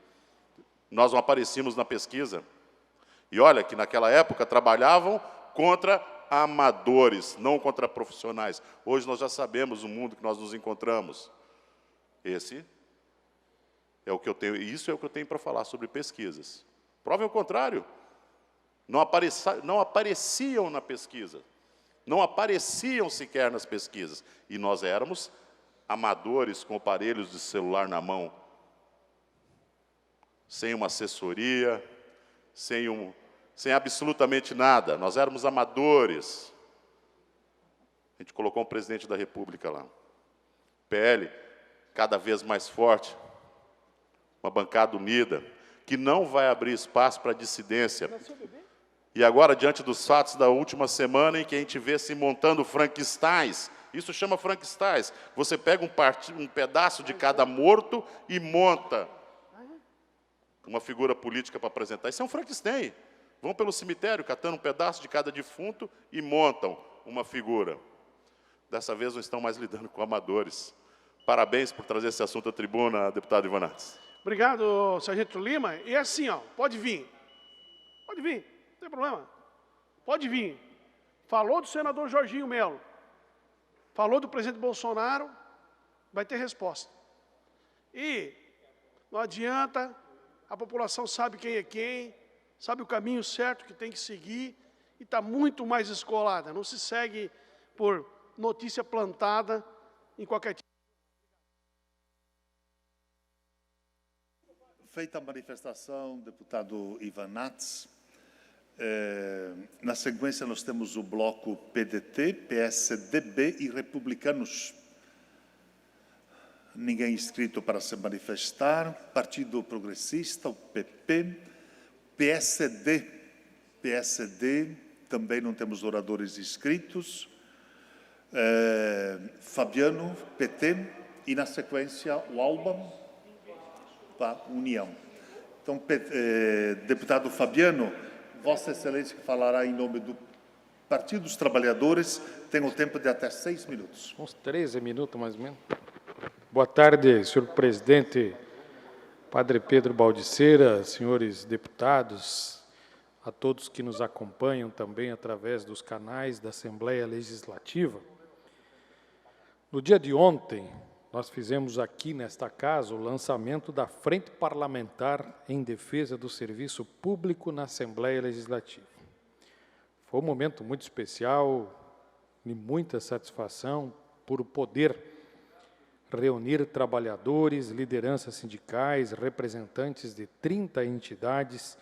C: Nós não aparecíamos na pesquisa. E olha que naquela época trabalhavam contra amadores, não contra profissionais. Hoje nós já sabemos o mundo que nós nos encontramos. Esse é o que eu tenho, isso é o que eu tenho para falar sobre pesquisas. Provem o contrário. Não apareciam na pesquisa. Não apareciam sequer nas pesquisas. E nós éramos amadores com aparelhos de celular na mão, sem uma assessoria, sem absolutamente nada. Nós éramos amadores. A gente colocou um presidente da República lá. PL, cada vez mais forte. Uma bancada unida, que não vai abrir espaço para dissidência. E agora, diante dos fatos da última semana, em que a gente vê se montando Frankensteins, isso chama Frankensteins, você pega um pedaço de cada morto e monta uma figura política para apresentar. Isso é um Frankenstein. Vão pelo cemitério, catando um pedaço de cada defunto e montam uma figura. Dessa vez não estão mais lidando com amadores. Parabéns por trazer esse assunto à tribuna, deputado Ivanates.
G: Obrigado, sargento Lima. E assim, ó, pode vir, não tem problema, pode vir. Falou do senador Jorginho Melo, falou do presidente Bolsonaro, vai ter resposta. E não adianta, a população sabe quem é quem, sabe o caminho certo que tem que seguir e está muito mais escolada. Não se segue por notícia plantada em qualquer tipo.
B: Feita a manifestação, deputado Ivanates, na sequência nós temos o bloco PDT, PSDB e Republicanos. Ninguém inscrito para se manifestar. Partido Progressista, o PP, PSD, também não temos oradores inscritos. Fabiano, PT, e na sequência o Alba, da União. Então, deputado Fabiano, Vossa Excelência que falará em nome do Partido dos Trabalhadores, tem o tempo de até 6 minutos.
J: Uns 13 minutos, mais ou menos. Boa tarde, senhor presidente, Padre Pedro Baldiceira, senhores deputados, a todos que nos acompanham também através dos canais da Assembleia Legislativa. No dia de ontem, nós fizemos aqui nesta casa o lançamento da Frente Parlamentar em Defesa do Serviço Público na Assembleia Legislativa. Foi um momento muito especial, de muita satisfação por poder reunir trabalhadores, lideranças sindicais, representantes de 30 entidades,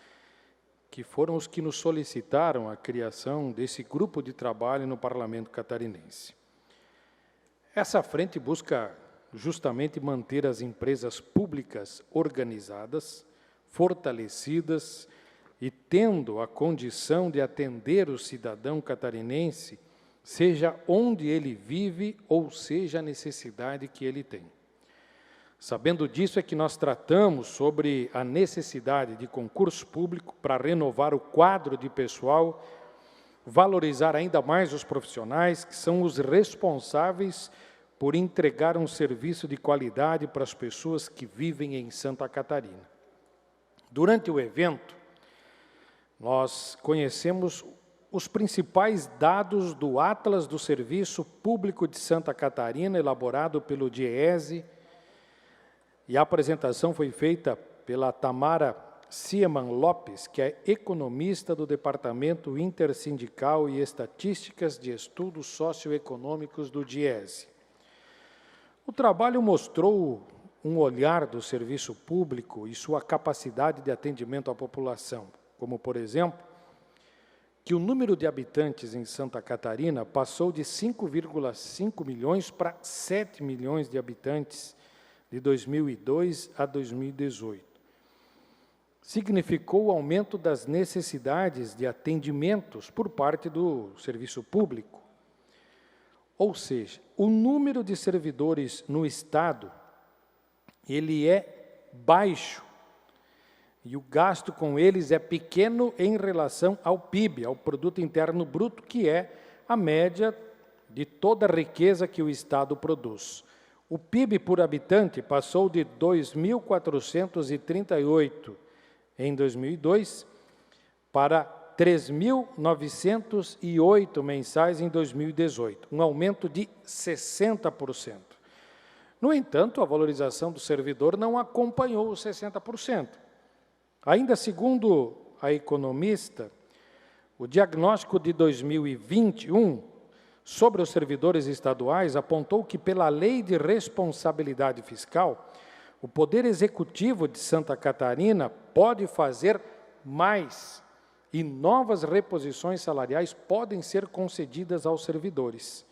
J: que foram os que nos solicitaram a criação desse grupo de trabalho no Parlamento catarinense. Essa frente busca justamente manter as empresas públicas organizadas, fortalecidas e tendo a condição de atender o cidadão catarinense, seja onde ele vive ou seja a necessidade que ele tem. Sabendo disso é que nós tratamos sobre a necessidade de concurso público para renovar o quadro de pessoal, valorizar ainda mais os profissionais que são os responsáveis por entregar um serviço de qualidade para as pessoas que vivem em Santa Catarina. Durante o evento, nós conhecemos os principais dados do Atlas do Serviço Público de Santa Catarina, elaborado pelo DIEESE, e a apresentação foi feita pela Tamara Sieman Lopes, que é economista do Departamento Intersindical e Estatísticas de Estudos Socioeconômicos do DIEESE. O trabalho mostrou um olhar do serviço público e sua capacidade de atendimento à população, como, por exemplo, que o número de habitantes em Santa Catarina passou de 5,5 milhões para 7 milhões de habitantes de 2002 a 2018. Significou o aumento das necessidades de atendimentos por parte do serviço público. Ou seja, o número de servidores no Estado, ele é baixo, e o gasto com eles é pequeno em relação ao PIB, ao Produto Interno Bruto, que é a média de toda a riqueza que o Estado produz. O PIB por habitante passou de 2.438 em 2002 para 3.908 mensais em 2018, um aumento de 60%. No entanto, a valorização do servidor não acompanhou os 60%. Ainda segundo a economista, o diagnóstico de 2021 sobre os servidores estaduais apontou que, pela Lei de Responsabilidade Fiscal, o Poder Executivo de Santa Catarina pode fazer mais e novas reposições salariais podem ser concedidas aos servidores.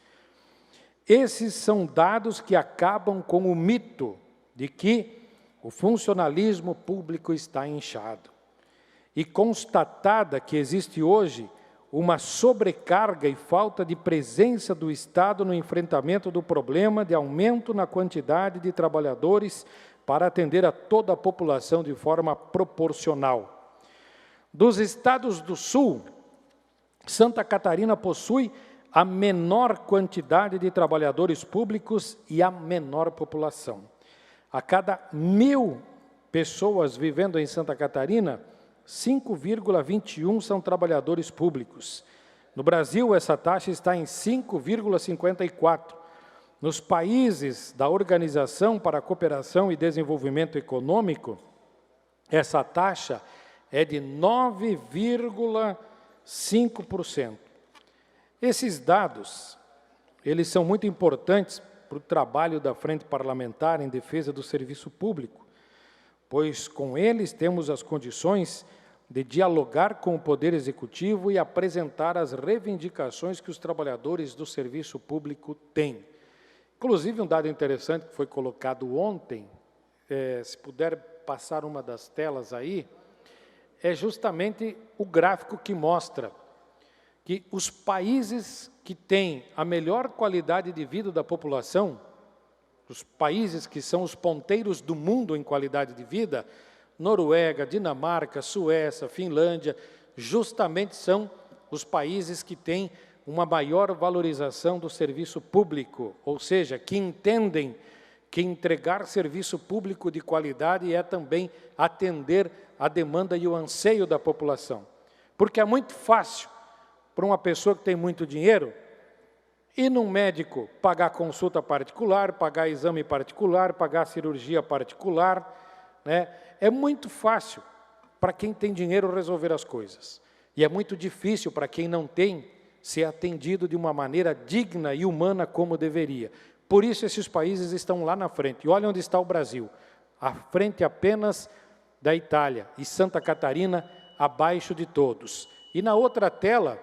J: Esses são dados que acabam com o mito de que o funcionalismo público está inchado. e constatada que existe hoje uma sobrecarga e falta de presença do Estado no enfrentamento do problema de aumento na quantidade de trabalhadores para atender a toda a população de forma proporcional. Dos estados do Sul, Santa Catarina possui a menor quantidade de trabalhadores públicos e a menor população. A cada 1.000 pessoas vivendo em Santa Catarina, 5,21 são trabalhadores públicos. No Brasil, essa taxa está em 5,54. Nos países da Organização para a Cooperação e Desenvolvimento Econômico, essa taxa é de 9,5%. Esses dados, eles são muito importantes para o trabalho da Frente Parlamentar em defesa do serviço público, pois com eles temos as condições de dialogar com o Poder Executivo e apresentar as reivindicações que os trabalhadores do serviço público têm. Inclusive, um dado interessante que foi colocado ontem, se puder passar uma das telas aí, é justamente o gráfico que mostra que os países que têm a melhor qualidade de vida da população, os países que são os ponteiros do mundo em qualidade de vida, Noruega, Dinamarca, Suécia, Finlândia, justamente são os países que têm uma maior valorização do serviço público, ou seja, que entendem que entregar serviço público de qualidade é também atender a demanda e o anseio da população. Porque é muito fácil para uma pessoa que tem muito dinheiro ir num médico, pagar consulta particular, pagar exame particular, pagar cirurgia particular, né? É muito fácil para quem tem dinheiro resolver as coisas. E é muito difícil para quem não tem ser atendido de uma maneira digna e humana como deveria. Por isso, esses países estão lá na frente. E olha onde está o Brasil, à frente apenas da Itália, e Santa Catarina abaixo de todos. E na outra tela,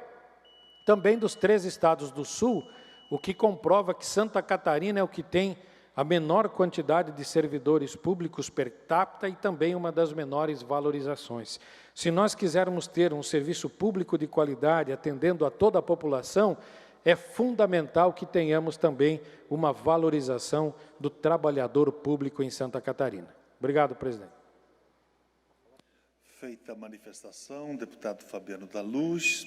J: também dos 3 estados do Sul, o que comprova que Santa Catarina é o que tem a menor quantidade de servidores públicos per capita e também uma das menores valorizações. Se nós quisermos ter um serviço público de qualidade, atendendo a toda a população, é fundamental que tenhamos também uma valorização do trabalhador público em Santa Catarina. Obrigado, presidente.
B: Feita a manifestação, deputado Fabiano da Luz.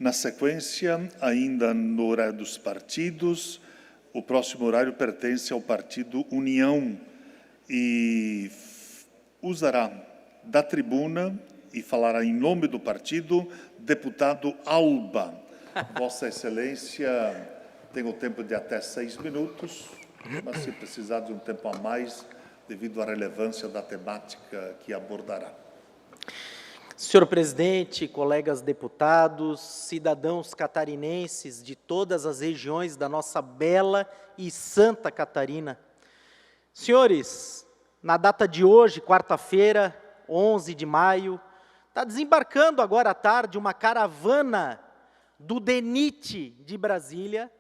B: Na sequência, ainda no horário dos partidos, o próximo horário pertence ao partido União e usará da tribuna e falará em nome do partido deputado Alba. Vossa Excelência tem o tempo de até 6 minutos, mas se precisar de um tempo a mais, devido à relevância da temática que abordará.
K: Senhor presidente, colegas deputados, cidadãos catarinenses de todas as regiões da nossa bela e Santa Catarina. Senhores, na data de hoje, quarta-feira, 11 de maio, está desembarcando agora à tarde uma caravana do DENIT de Brasília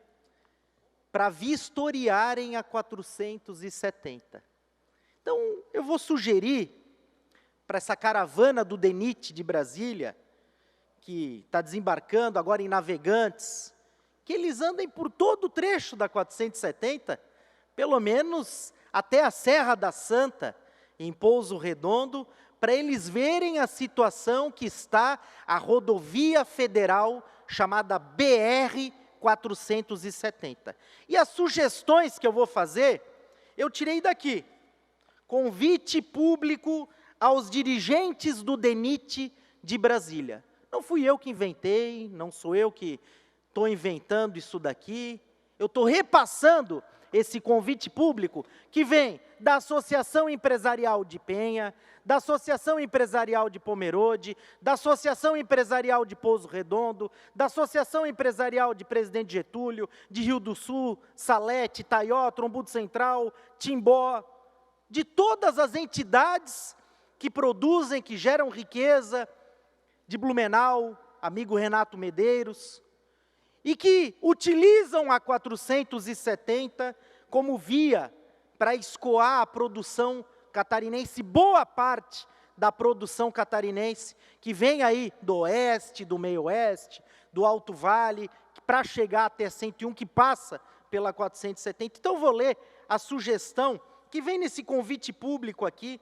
K: para vistoriarem a 470. Então, eu vou sugerir para essa caravana do DENIT de Brasília, que está desembarcando agora em Navegantes, que eles andem por todo o trecho da 470, pelo menos até a Serra da Santa, em Pouso Redondo, para eles verem a situação que está a rodovia federal chamada BR-470. E as sugestões que eu vou fazer, eu tirei daqui. Convite público aos dirigentes do DENIT de Brasília. Não fui eu que inventei, não sou eu que estou inventando isso daqui, eu estou repassando esse convite público que vem da Associação Empresarial de Penha, da Associação Empresarial de Pomerode, da Associação Empresarial de Pouso Redondo, da Associação Empresarial de Presidente Getúlio, de Rio do Sul, Salete, Itaió, Trombudo Central, Timbó, de todas as entidades que produzem, que geram riqueza, de Blumenau, amigo Renato Medeiros, e que utilizam a 470 como via para escoar a produção catarinense, boa parte da produção catarinense, que vem aí do oeste, do meio-oeste, do Alto Vale, para chegar até 101, que passa pela 470. Então, eu vou ler a sugestão que vem nesse convite público aqui,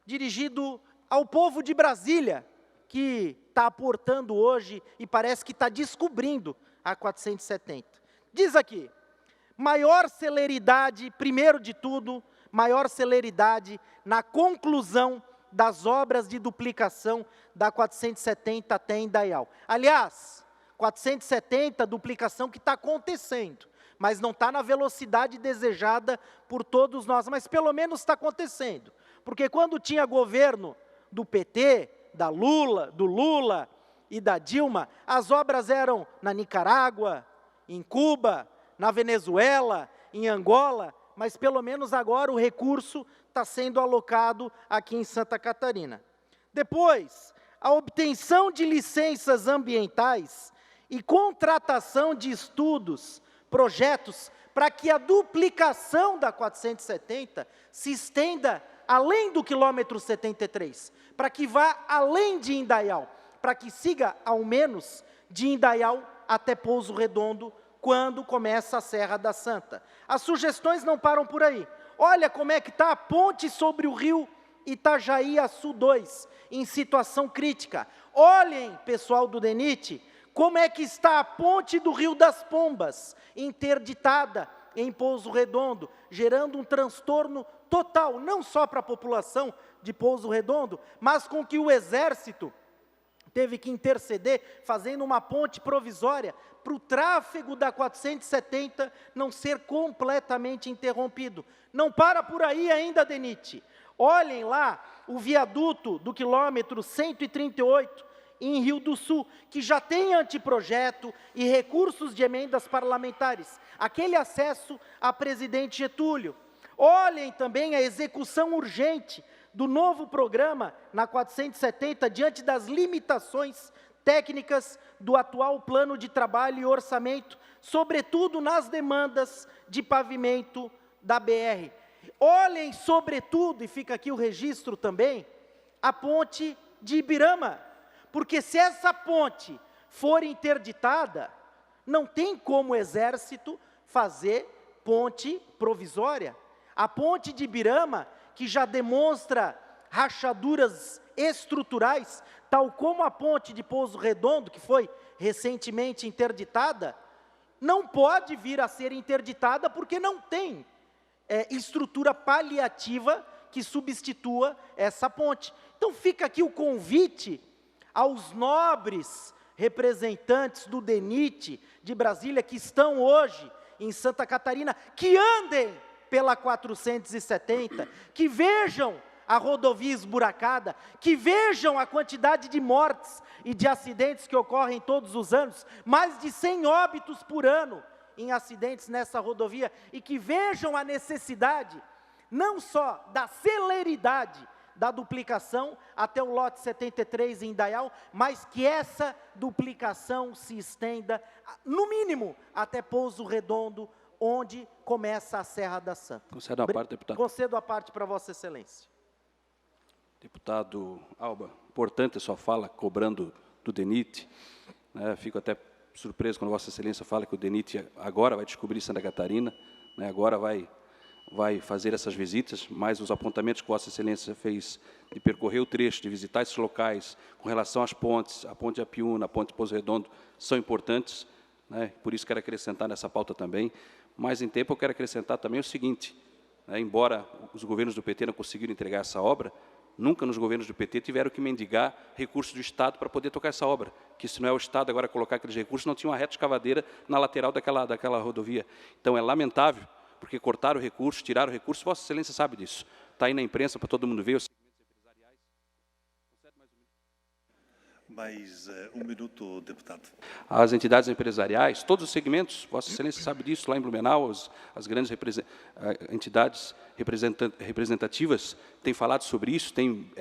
K: dirigido ao povo de Brasília, que está aportando hoje e parece que está descobrindo a 470. Diz aqui: maior celeridade, primeiro de tudo, maior celeridade na conclusão das obras de duplicação da 470 até Indaial. Aliás, 470, duplicação que está acontecendo, mas não está na velocidade desejada por todos nós, mas pelo menos está acontecendo. Porque quando tinha governo do PT, do Lula e da Dilma, as obras eram na Nicarágua, em Cuba, na Venezuela, em Angola, mas pelo menos agora o recurso está sendo alocado aqui em Santa Catarina. Depois, a obtenção de licenças ambientais e contratação de estudos, projetos, para que a duplicação da 470 se estenda além do quilômetro 73, para que vá além de Indaial, para que siga ao menos de Indaial até Pouso Redondo, quando começa a Serra da Santa. As sugestões não param por aí. Olha como é que está a ponte sobre o rio Itajaí-Açu 2, em situação crítica. Olhem, pessoal do DENIT, como é que está a ponte do Rio das Pombas, interditada em Pouso Redondo, gerando um transtorno total, não só para a população de Pouso Redondo, mas com que o Exército teve que interceder, fazendo uma ponte provisória, para o tráfego da 470 não ser completamente interrompido. Não para por aí ainda, DENIT. Olhem lá o viaduto do quilômetro 138, em Rio do Sul, que já tem anteprojeto e recursos de emendas parlamentares. Aquele acesso a presidente Getúlio. Olhem também a execução urgente do novo programa na 470, diante das limitações técnicas do atual plano de trabalho e orçamento, sobretudo nas demandas de pavimento da BR. Olhem, sobretudo, e fica aqui o registro também, a ponte de Ibirama, porque se essa ponte for interditada, não tem como o Exército fazer ponte provisória. A ponte de Ibirama, que já demonstra rachaduras estruturais, tal como a ponte de Pouso Redondo, que foi recentemente interditada, não pode vir a ser interditada porque não tem estrutura paliativa que substitua essa ponte. Então fica aqui o convite aos nobres representantes do DENIT de Brasília, que estão hoje em Santa Catarina, que andem pela 470, que vejam a rodovia esburacada, que vejam a quantidade de mortes e de acidentes que ocorrem todos os anos, mais de 100 óbitos por ano em acidentes nessa rodovia, e que vejam a necessidade, não só da celeridade da duplicação até o lote 73 em Indaial, mas que essa duplicação se estenda, no mínimo, até Pouso Redondo, onde começa a Serra da Santa.
E: Concedo a parte, deputado.
K: Concedo a parte para Vossa Excelência.
E: Deputado Alba, importante a sua fala, cobrando do DENIT. Fico até surpreso quando Vossa Excelência fala que o DENIT agora vai descobrir Santa Catarina, agora vai fazer essas visitas, mas os apontamentos que Vossa Excelência fez de percorrer o trecho, de visitar esses locais, com relação às pontes, a ponte de Apiúna, a ponte de Pouso Redondo, são importantes, por isso quero acrescentar nessa pauta também. Mas, em tempo, eu quero acrescentar também o seguinte, embora os governos do PT não conseguiram entregar essa obra, nunca nos governos do PT tiveram que mendigar recursos do Estado para poder tocar essa obra, que se não é o Estado agora colocar aqueles recursos, não tinha uma reta escavadeira na lateral daquela rodovia. Então, é lamentável, porque cortaram o recurso, tiraram o recurso, Vossa Excelência sabe disso. Está aí na imprensa para todo mundo ver.
B: Mais um minuto, deputado.
E: As entidades empresariais, todos os segmentos, Vossa Excelência sabe disso, lá em Blumenau, as grandes entidades representativas têm falado sobre isso, têm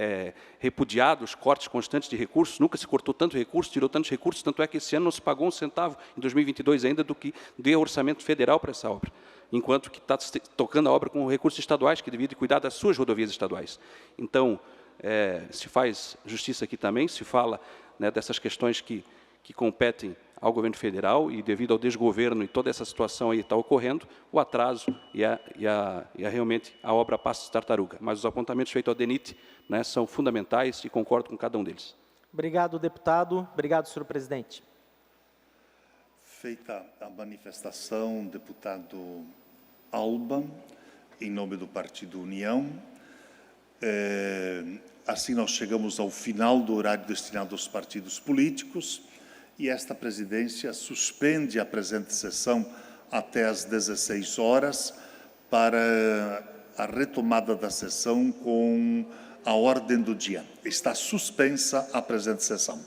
E: repudiado os cortes constantes de recursos, nunca se cortou tanto recurso, tirou tantos recursos, tanto é que esse ano não se pagou um centavo, em 2022 ainda, do que deu orçamento federal para essa obra, enquanto que está tocando a obra com recursos estaduais, que devia cuidar das suas rodovias estaduais. Então, se faz justiça aqui também, se fala, né, dessas questões que competem ao governo federal e devido ao desgoverno e toda essa situação aí está ocorrendo, o atraso e realmente a obra Passos Tartaruga. Mas os apontamentos feitos ao DENIT, né, são fundamentais e concordo com cada um deles.
K: Obrigado, deputado. Obrigado, senhor presidente.
B: Feita a manifestação, deputado Alba, em nome do Partido União, assim nós chegamos ao final do horário destinado aos partidos políticos e esta presidência suspende a presente sessão até às 16 horas para a retomada da sessão com a ordem do dia. Está suspensa a presente sessão.